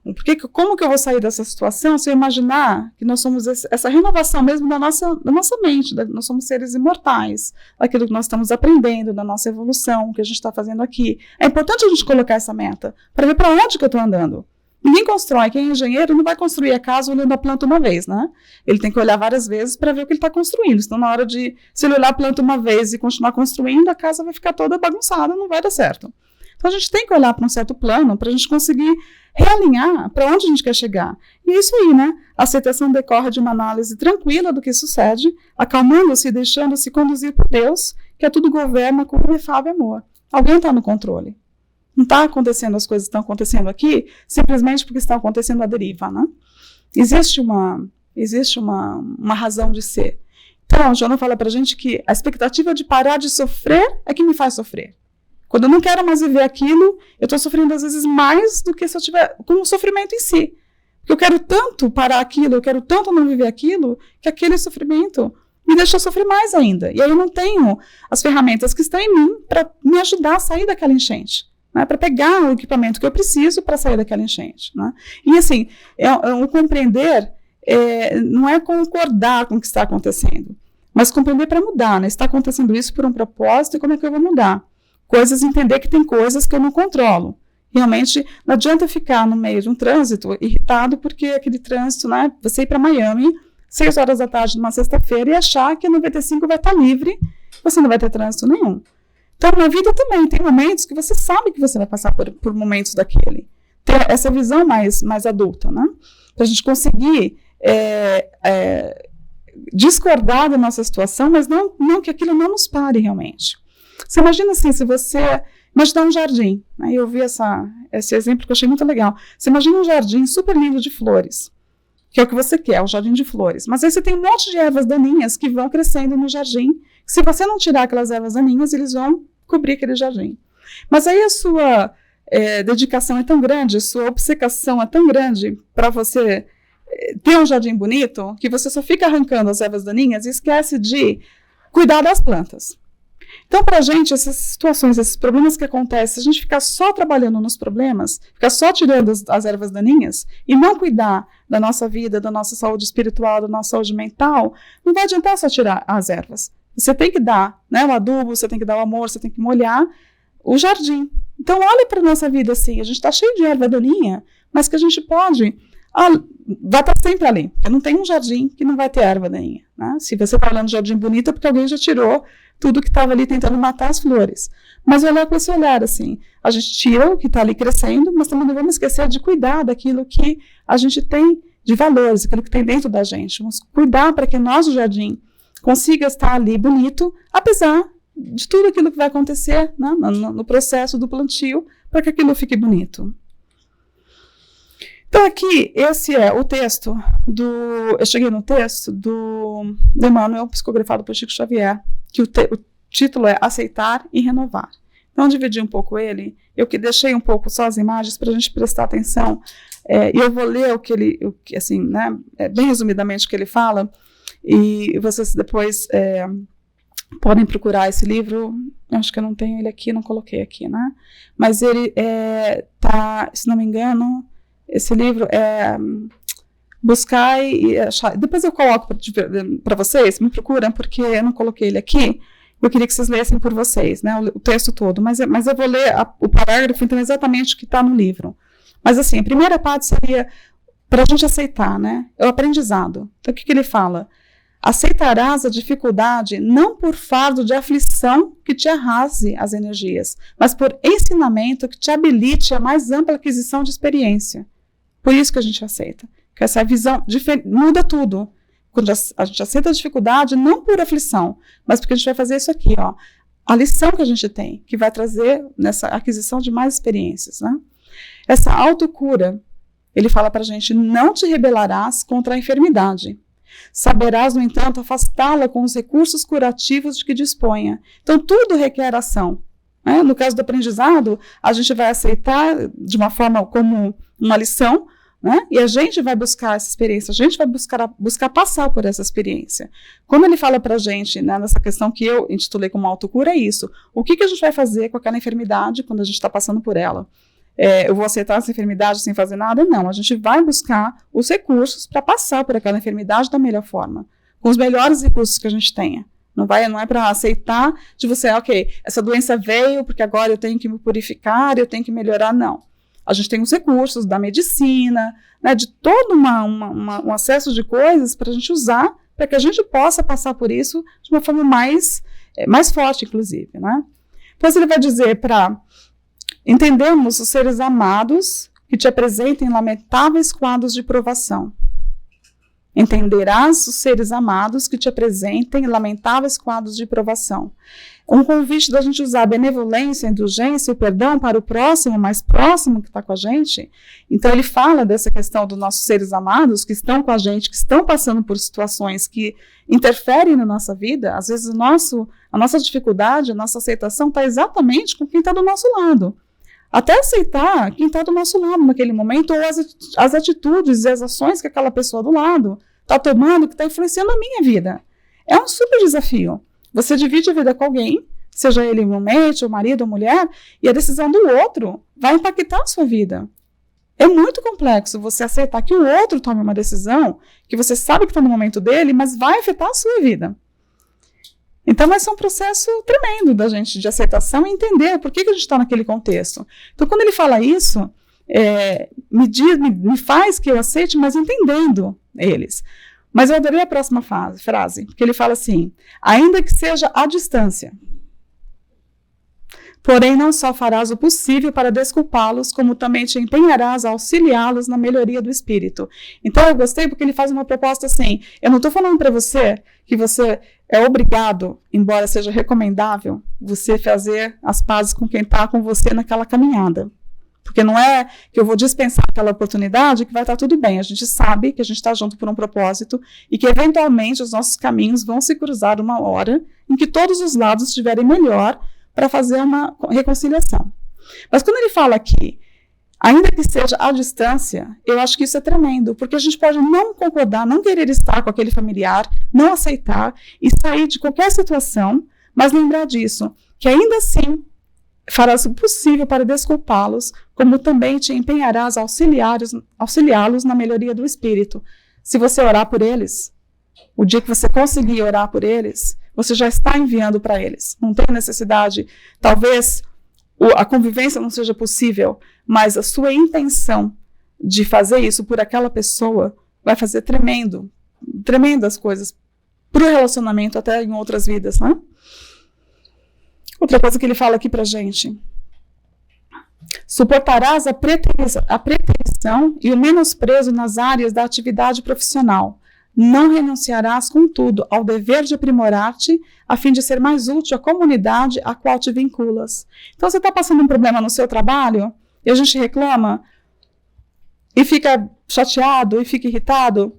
Como que eu vou sair dessa situação se eu imaginar que nós somos essa renovação mesmo da nossa mente, nós somos seres imortais, daquilo que nós estamos aprendendo, da nossa evolução, que a gente está fazendo aqui. É importante a gente colocar essa meta, para ver para onde que eu estou andando. Ninguém constrói, quem é engenheiro não vai construir a casa olhando a planta uma vez, né? Ele tem que olhar várias vezes para ver o que ele está construindo. Então, na hora se ele olhar a planta uma vez e continuar construindo, a casa vai ficar toda bagunçada, não vai dar certo. Então a gente tem que olhar para um certo plano para a gente conseguir realinhar para onde a gente quer chegar. E é isso aí, né? A aceitação decorre de uma análise tranquila do que sucede, acalmando-se e deixando-se conduzir por Deus, que a tudo governa com inefável amor. Alguém está no controle. Não está acontecendo as coisas que estão acontecendo aqui simplesmente porque estão acontecendo à deriva, né? Existe uma razão de ser. Então, o Joana fala para a gente que a expectativa de parar de sofrer é que me faz sofrer. Quando eu não quero mais viver aquilo, eu estou sofrendo às vezes mais do que se eu tiver com o sofrimento em si. Porque eu quero tanto parar aquilo, eu quero tanto não viver aquilo, que aquele sofrimento me deixa sofrer mais ainda. E aí eu não tenho as ferramentas que estão em mim para me ajudar a sair daquela enchente. Né, para pegar o equipamento que eu preciso para sair daquela enchente. Né? E assim, o compreender não é concordar com o que está acontecendo, mas compreender para mudar. Né? Está acontecendo isso por um propósito e como é que eu vou mudar? Entender que tem coisas que eu não controlo. Realmente, não adianta ficar no meio de um trânsito irritado porque aquele trânsito, né, você ir para Miami 6 horas da tarde numa sexta-feira e achar que a 95 vai estar livre, você não vai ter trânsito nenhum. Então, na vida também, tem momentos que você sabe que você vai passar por momentos daquele. Ter essa visão mais adulta, né? Para a gente conseguir discordar da nossa situação, mas não que aquilo não nos pare realmente. Você imagina assim, se você imaginar um jardim, né? Eu vi esse exemplo que eu achei muito legal. Você imagina um jardim super lindo de flores, que é o que você quer, o jardim de flores. Mas aí você tem um monte de ervas daninhas que vão crescendo no jardim. Se você não tirar aquelas ervas daninhas, eles vão cobrir aquele jardim. Mas aí a sua dedicação é tão grande, a sua obcecação é tão grande para você ter um jardim bonito, que você só fica arrancando as ervas daninhas e esquece de cuidar das plantas. Então, para a gente, essas situações, esses problemas que acontecem, se a gente ficar só trabalhando nos problemas, ficar só tirando as ervas daninhas e não cuidar da nossa vida, da nossa saúde espiritual, da nossa saúde mental, não vai adiantar só tirar as ervas. Você tem que dar, né, o adubo, você tem que dar o amor, você tem que molhar o jardim. Então, olhe para a nossa vida assim, a gente está cheio de erva daninha, mas que a gente pode, vai estar sempre ali. Eu não tenho um jardim que não vai ter erva daninha. Né? Se você está olhando jardim bonito, é porque alguém já tirou tudo que estava ali tentando matar as flores. Mas olhar com esse olhar, assim, a gente tira o que está ali crescendo, mas também não vamos esquecer de cuidar daquilo que a gente tem de valores, aquilo que tem dentro da gente. Vamos cuidar para que o nosso jardim consiga estar ali bonito, apesar de tudo aquilo que vai acontecer, né, no processo do plantio, para que aquilo fique bonito. Então aqui, esse é o texto eu cheguei no texto do Emmanuel, psicografado por Chico Xavier, que o título é Aceitar e Renovar. Então, eu dividi um pouco ele, eu que deixei um pouco só as imagens para a gente prestar atenção, e eu vou ler assim, né, bem resumidamente o que ele fala, e vocês depois podem procurar esse livro. Eu acho que eu não tenho ele aqui, não coloquei aqui, né? Mas ele tá, se não me engano, esse livro é Buscar e Achar. Depois eu coloco para vocês, me procuram, porque eu não coloquei ele aqui. Eu queria que vocês lessem por vocês, né, o texto todo. Mas eu vou ler o parágrafo, então, exatamente o que está no livro. Mas, assim, a primeira parte seria para a gente aceitar, né? É o aprendizado. Então, o que ele fala? Aceitarás a dificuldade não por fardo de aflição que te arrase as energias, mas por ensinamento que te habilite a mais ampla aquisição de experiência. Por isso que a gente aceita. Que essa visão muda tudo. Quando a gente aceita a dificuldade, não por aflição, mas porque a gente vai fazer isso aqui, ó, a lição que a gente tem, que vai trazer nessa aquisição de mais experiências, né? Essa autocura, ele fala para a gente, não te rebelarás contra a enfermidade. Saberás, no entanto, afastá-la com os recursos curativos de que disponha. Então, tudo requer ação. Né? No caso do aprendizado, a gente vai aceitar de uma forma como uma lição, né? E a gente vai buscar essa experiência, a gente vai buscar passar por essa experiência. Como ele fala para a gente, né, nessa questão que eu intitulei como autocura, é isso. O que a gente vai fazer com aquela enfermidade quando a gente está passando por ela? Eu vou aceitar essa enfermidade sem fazer nada? Não, a gente vai buscar os recursos para passar por aquela enfermidade da melhor forma, com os melhores recursos que a gente tenha. Não é para aceitar de você, ok, essa doença veio porque agora eu tenho que me purificar, eu tenho que melhorar, não. A gente tem os recursos da medicina, né, de todo um acesso de coisas para a gente usar, para que a gente possa passar por isso de uma forma mais forte, inclusive. Né? Então, ele vai dizer para Entendemos os seres amados que te apresentem lamentáveis quadros de provação. Entenderás os seres amados que te apresentem lamentáveis quadros de provação. Um convite da gente usar a benevolência, a indulgência e o perdão para o próximo, mais próximo que está com a gente. Então ele fala dessa questão dos nossos seres amados que estão com a gente, que estão passando por situações que interferem na nossa vida. Às vezes a nossa dificuldade, a nossa aceitação está exatamente com quem está do nosso lado. Até aceitar quem está do nosso lado naquele momento, ou as atitudes e as ações que aquela pessoa do lado está tomando, que está influenciando a minha vida. É um super desafio. Você divide a vida com alguém, seja ele um roommate, ou marido, ou mulher, e a decisão do outro vai impactar a sua vida. É muito complexo você aceitar que o outro tome uma decisão, que você sabe que está no momento dele, mas vai afetar a sua vida. Então vai ser um processo tremendo da gente de aceitação e entender por que a gente está naquele contexto. Então quando ele fala isso, me faz que eu aceite, mas entendendo eles. Mas eu adorei a próxima frase, porque ele fala assim, ainda que seja à distância, porém não só farás o possível para desculpá-los, como também te empenharás a auxiliá-los na melhoria do espírito. Então eu gostei porque ele faz uma proposta assim, eu não estou falando para você que você é obrigado, embora seja recomendável, você fazer as pazes com quem está com você naquela caminhada. Porque não é que eu vou dispensar aquela oportunidade que vai estar tudo bem. A gente sabe que a gente está junto por um propósito e que, eventualmente, os nossos caminhos vão se cruzar uma hora em que todos os lados estiverem melhor para fazer uma reconciliação. Mas quando ele fala aqui, ainda que seja à distância, eu acho que isso é tremendo, porque a gente pode não concordar, não querer estar com aquele familiar, não aceitar e sair de qualquer situação, mas lembrar disso, que ainda assim farás o possível para desculpá-los, como também te empenharás a auxiliá-los na melhoria do espírito. Se você orar por eles, o dia que você conseguir orar por eles, você já está enviando para eles. Não tem necessidade, talvez a convivência não seja possível, mas a sua intenção de fazer isso por aquela pessoa vai fazer tremendas coisas para o relacionamento, até em outras vidas, né? Outra coisa que ele fala aqui pra gente. Suportarás a preterição e o menosprezo nas áreas da atividade profissional. Não renunciarás, contudo, ao dever de aprimorar-te, a fim de ser mais útil à comunidade a qual te vinculas. Então, você está passando um problema no seu trabalho, e a gente reclama, e fica chateado, e fica irritado,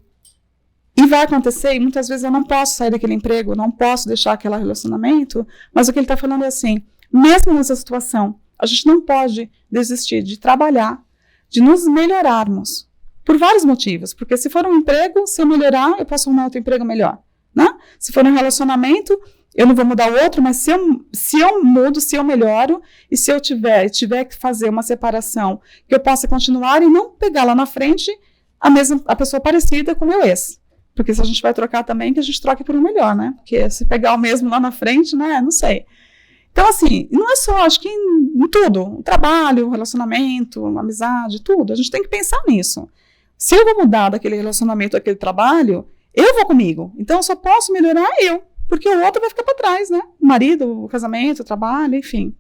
e vai acontecer, e muitas vezes eu não posso sair daquele emprego, não posso deixar aquele relacionamento, mas o que ele está falando é assim, mesmo nessa situação, a gente não pode desistir de trabalhar, de nos melhorarmos, por vários motivos, porque se for um emprego, se eu melhorar, eu posso arrumar outro emprego melhor, né? Se for um relacionamento, eu não vou mudar o outro, mas se eu mudo, se eu melhoro, e se eu tiver que fazer uma separação, que eu possa continuar e não pegar lá na frente a pessoa parecida com o meu ex. Porque se a gente vai trocar também, que a gente troque por um melhor, né? Porque se pegar o mesmo lá na frente, né? Não sei. Então, assim, não é só, acho que em tudo. O trabalho, o relacionamento, a amizade, tudo. A gente tem que pensar nisso. Se eu vou mudar daquele relacionamento, daquele trabalho, eu vou comigo. Então, eu só posso melhorar eu. Porque o outro vai ficar para trás, né? O marido, o casamento, o trabalho, enfim.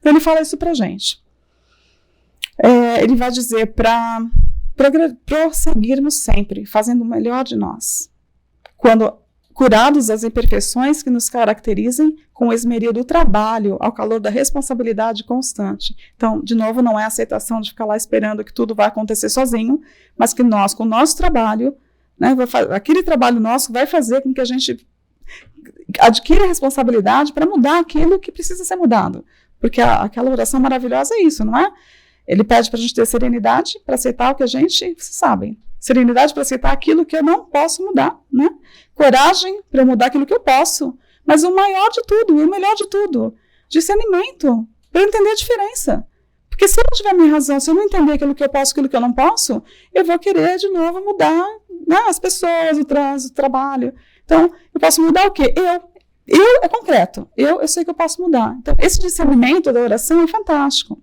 Então, ele fala isso pra gente. Ele vai dizer para prosseguirmos sempre, fazendo o melhor de nós. Quando curados das imperfeições que nos caracterizem, com o esmeril do trabalho, ao calor da responsabilidade constante. Então, de novo, não é a aceitação de ficar lá esperando que tudo vai acontecer sozinho, mas que nós, com o nosso trabalho, né, aquele trabalho nosso vai fazer com que a gente adquira a responsabilidade para mudar aquilo que precisa ser mudado. Porque aquela oração maravilhosa é isso, não é? Ele pede para a gente ter serenidade para aceitar o que a gente, vocês sabem, serenidade para aceitar aquilo que eu não posso mudar, né? Coragem para mudar aquilo que eu posso, mas o maior de tudo, o melhor de tudo, discernimento, para eu entender a diferença. Porque se eu não tiver minha razão, se eu não entender aquilo que eu posso, aquilo que eu não posso, eu vou querer de novo mudar, né, as pessoas, o trânsito, o trabalho. Então, eu posso mudar o quê? Eu é concreto, eu sei que eu posso mudar. Então, esse discernimento da oração é fantástico.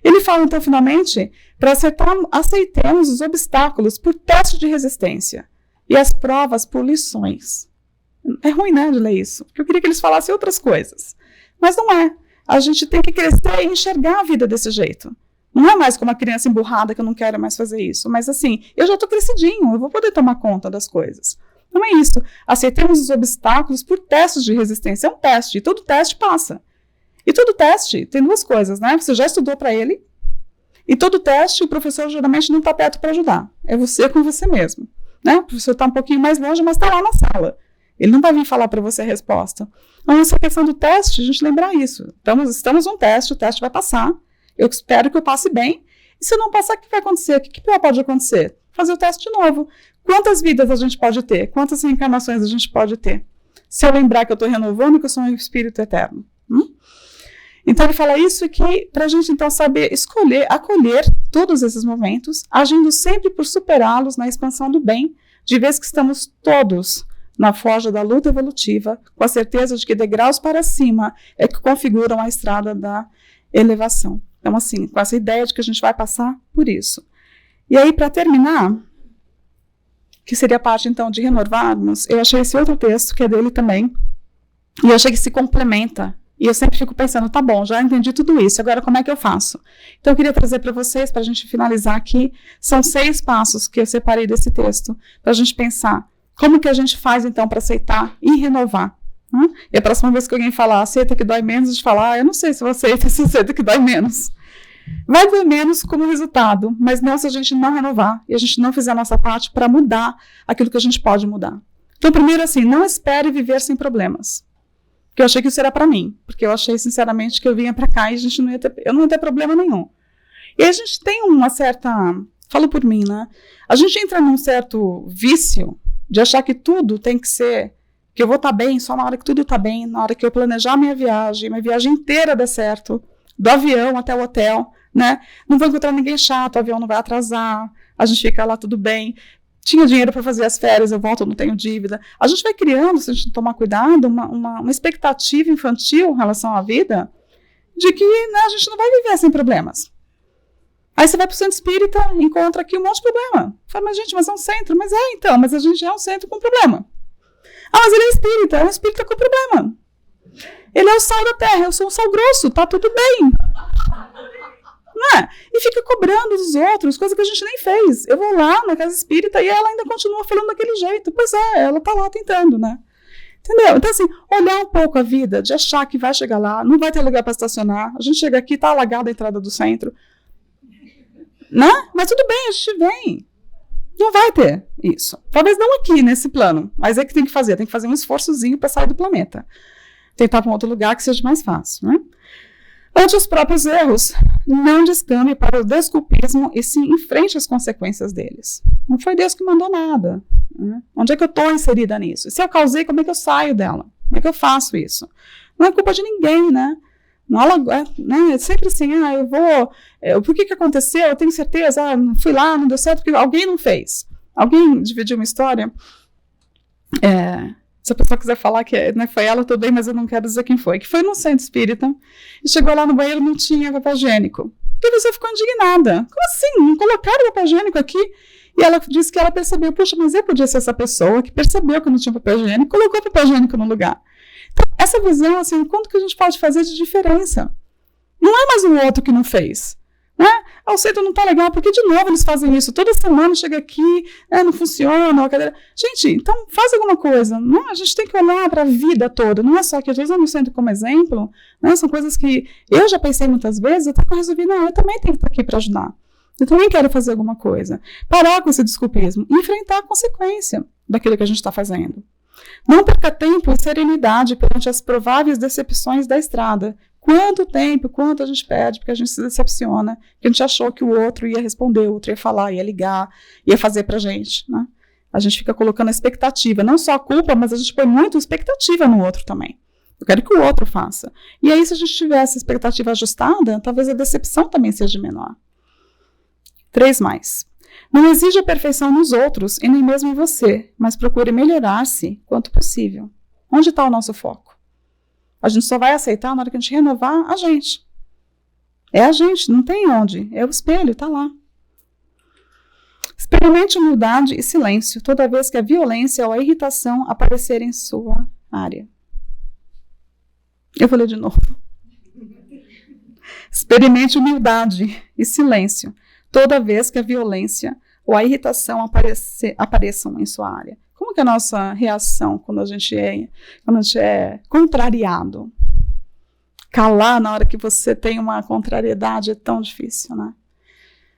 Ele fala, então, finalmente, para aceitemos os obstáculos por teste de resistência e as provas por lições. É ruim, né, de ler isso, porque eu queria que eles falassem outras coisas. Mas não é. a gente tem que crescer e enxergar a vida desse jeito. Não é mais como uma criança emburrada que eu não quero mais fazer isso. Mas assim, eu já estou crescidinho, eu vou poder tomar conta das coisas. Não é isso. Aceitemos os obstáculos por testes de resistência. É um teste, e todo teste passa. E todo teste tem duas coisas, né? Você já estudou para ele, e todo teste o professor geralmente não está perto para ajudar. É você com você mesmo. Né? O professor está um pouquinho mais longe, mas está lá na sala. Ele não vai vir falar para você a resposta. Então, essa questão do teste, a gente lembrar isso. Estamos num teste, o teste vai passar. Eu espero que eu passe bem. E se eu não passar, o que vai acontecer? O que pior pode acontecer? Fazer o teste de novo. Quantas vidas a gente pode ter? Quantas reencarnações a gente pode ter? Se eu lembrar que eu estou renovando, que eu sou um espírito eterno. Então, ele fala isso que para a gente, então, saber escolher, acolher todos esses momentos, agindo sempre por superá-los na expansão do bem, de vez que estamos todos na forja da luta evolutiva, com a certeza de que degraus para cima é que configuram a estrada da elevação. Então, assim, com essa ideia de que a gente vai passar por isso. E aí, para terminar, que seria a parte, então, de renovarmos, eu achei esse outro texto, que é dele também, e eu achei que se complementa. E eu sempre fico pensando, tá bom, já entendi tudo isso, agora como é que eu faço? Então eu queria trazer para vocês, para a gente finalizar aqui, são 6 passos que eu separei desse texto, para a gente pensar como que a gente faz então para aceitar e renovar. E a próxima vez que alguém falar, aceita que dói menos, a gente falar, eu não sei se você aceita que dói menos. Vai doer menos como resultado, mas não se a gente não renovar e a gente não fizer a nossa parte para mudar aquilo que a gente pode mudar. Então primeiro assim, não espere viver sem problemas. Porque eu achei que isso era para mim, porque eu achei, sinceramente, que eu vinha para cá e eu não ia ter problema nenhum. E a gente tem uma certa, falo por mim, né? A gente entra num certo vício de achar que tudo tem que ser, que eu vou estar bem só na hora que tudo está bem, na hora que eu planejar minha viagem inteira der certo, do avião até o hotel, né? Não vou encontrar ninguém chato, o avião não vai atrasar, a gente fica lá tudo bem. Tinha dinheiro para fazer as férias, eu volto, eu não tenho dívida. A gente vai criando, se a gente tomar cuidado, uma expectativa infantil em relação à vida, de que, né, a gente não vai viver sem problemas. Aí você vai para o centro espírita, encontra aqui um monte de problema. Fala, mas gente, mas é um centro. Mas mas a gente é um centro com problema. Ah, mas ele é um espírita com problema. Ele é o sal da terra, eu sou um sal grosso, tá tudo bem. Não é? E fica cobrando dos outros, coisa que a gente nem fez. Eu vou lá na casa espírita e ela ainda continua falando daquele jeito. Pois é, ela tá lá tentando, né? Entendeu? Então, assim, olhar um pouco a vida, de achar que vai chegar lá, não vai ter lugar para estacionar, a gente chega aqui, tá alagada a entrada do centro. Né? Mas tudo bem, a gente vem. Não vai ter isso. Talvez não aqui, nesse plano. Mas é que tem que fazer um esforçozinho para sair do planeta. Tentar para um outro lugar que seja mais fácil, né? Ante os próprios erros, não descame para o desculpismo e se enfrente as consequências deles. Não foi Deus que mandou nada. Né? Onde é que eu estou inserida nisso? Se eu causei, como é que eu saio dela? Como é que eu faço isso? Não é culpa de ninguém, né? É sempre assim, eu vou... por que aconteceu? Eu tenho certeza, fui lá, não deu certo, porque alguém não fez. Alguém dividiu uma história... Se a pessoa quiser falar que foi ela, tudo bem, mas eu não quero dizer quem foi. Que foi no centro espírita e chegou lá no banheiro e não tinha papel higiênico. E a pessoa ficou indignada. Como assim? Não colocaram papel higiênico aqui? E ela disse que ela percebeu, puxa, mas eu podia ser essa pessoa que percebeu que não tinha papel higiênico, colocou papel higiênico no lugar. Então, essa visão, assim, quanto que a gente pode fazer de diferença? Não é mais um outro que não fez. Né? O centro não está legal, porque de novo eles fazem isso, toda semana chega aqui, não funciona, a cadeira... Gente, então faz alguma coisa, né? A gente tem que olhar para a vida toda, não é só que às vezes eu não centro como exemplo, né? São coisas que eu já pensei muitas vezes, até que eu resolvi, não, eu também tenho que estar aqui para ajudar, eu também quero fazer alguma coisa, parar com esse desculpismo, enfrentar a consequência daquilo que a gente está fazendo. Não perca tempo e serenidade perante as prováveis decepções da estrada. Quanto tempo, quanto a gente perde, porque a gente se decepciona, porque a gente achou que o outro ia responder, o outro ia falar, ia ligar, ia fazer pra gente, né? A gente fica colocando a expectativa, não só a culpa, mas a gente põe muito expectativa no outro também. Eu quero que o outro faça. E aí, se a gente tiver essa expectativa ajustada, talvez a decepção também seja menor. 3 mais. Não exija a perfeição nos outros e nem mesmo em você, mas procure melhorar-se quanto possível. Onde está o nosso foco? A gente só vai aceitar na hora que a gente renovar a gente. É a gente, não tem onde. É o espelho, está lá. Experimente humildade e silêncio toda vez que a violência ou a irritação aparecerem em sua área. Eu vou ler de novo. Experimente humildade e silêncio toda vez que a violência ou a irritação apareçam em sua área. Como que é a nossa reação quando a gente é contrariado? Calar na hora que você tem uma contrariedade é tão difícil, né?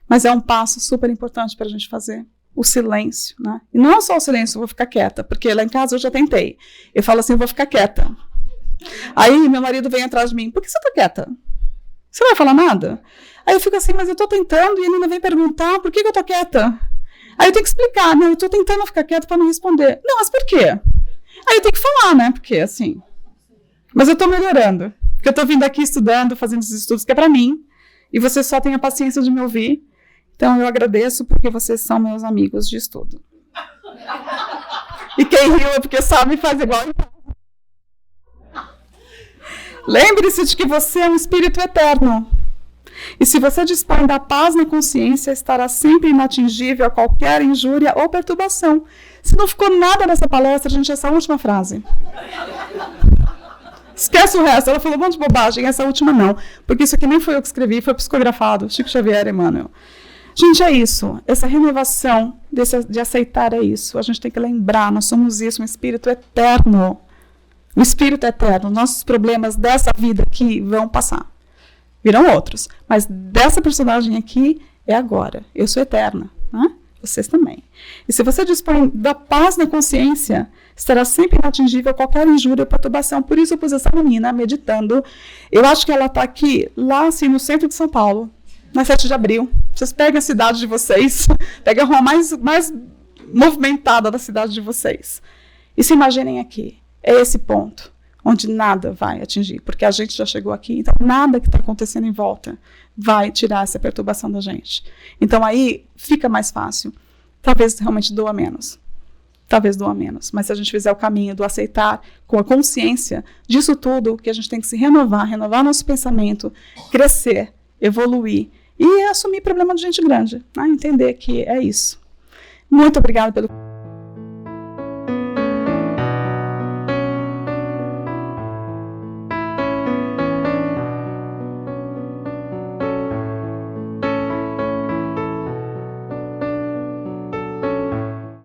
Mas é um passo super importante para a gente fazer. O silêncio, né? E não só o silêncio, eu vou ficar quieta, porque lá em casa eu já tentei. Eu falo assim, eu vou ficar quieta. Aí meu marido vem atrás de mim, por que você está quieta? Você não vai falar nada? Aí eu fico assim, mas eu estou tentando, e ele ainda vem perguntar, por que eu estou quieta? Aí eu tenho que explicar, não, eu estou tentando ficar quieta para não responder. Não, mas por quê? Aí eu tenho que falar, né? Porque assim. Mas eu estou melhorando. Porque eu estou vindo aqui estudando, fazendo esses estudos que é para mim, e você só tem a paciência de me ouvir. Então eu agradeço porque vocês são meus amigos de estudo. E quem riu é porque sabe faz igual. Lembre-se de que você é um espírito eterno. E se você dispõe da paz na consciência, estará sempre inatingível a qualquer injúria ou perturbação. Se não ficou nada nessa palestra, gente, essa última frase. Esquece o resto. Ela falou um monte de bobagem, essa última não. Porque isso aqui nem foi eu que escrevi, foi psicografado. Chico Xavier, Emmanuel. Gente, é isso. Essa renovação de aceitar é isso. A gente tem que lembrar, nós somos isso, um espírito eterno. O espírito eterno. Nossos problemas dessa vida aqui vão passar. Virão outros. Mas dessa personagem aqui é agora. Eu sou eterna. Né? Vocês também. E se você dispõe da paz na consciência, estará sempre inatingível a qualquer injúria ou perturbação. Por isso eu pus essa menina meditando. Eu acho que ela está aqui, lá assim, no centro de São Paulo, na 7 de abril. Vocês pegam a cidade de vocês, pegam a rua mais movimentada da cidade de vocês. E se imaginem aqui. É esse ponto onde nada vai atingir, porque a gente já chegou aqui, então nada que está acontecendo em volta vai tirar essa perturbação da gente. Então aí fica mais fácil. Talvez realmente doa menos. Talvez doa menos. Mas se a gente fizer o caminho do aceitar com a consciência disso tudo, que a gente tem que se renovar nosso pensamento, crescer, evoluir e assumir problema de gente grande. Entender que é isso. Muito obrigada pelo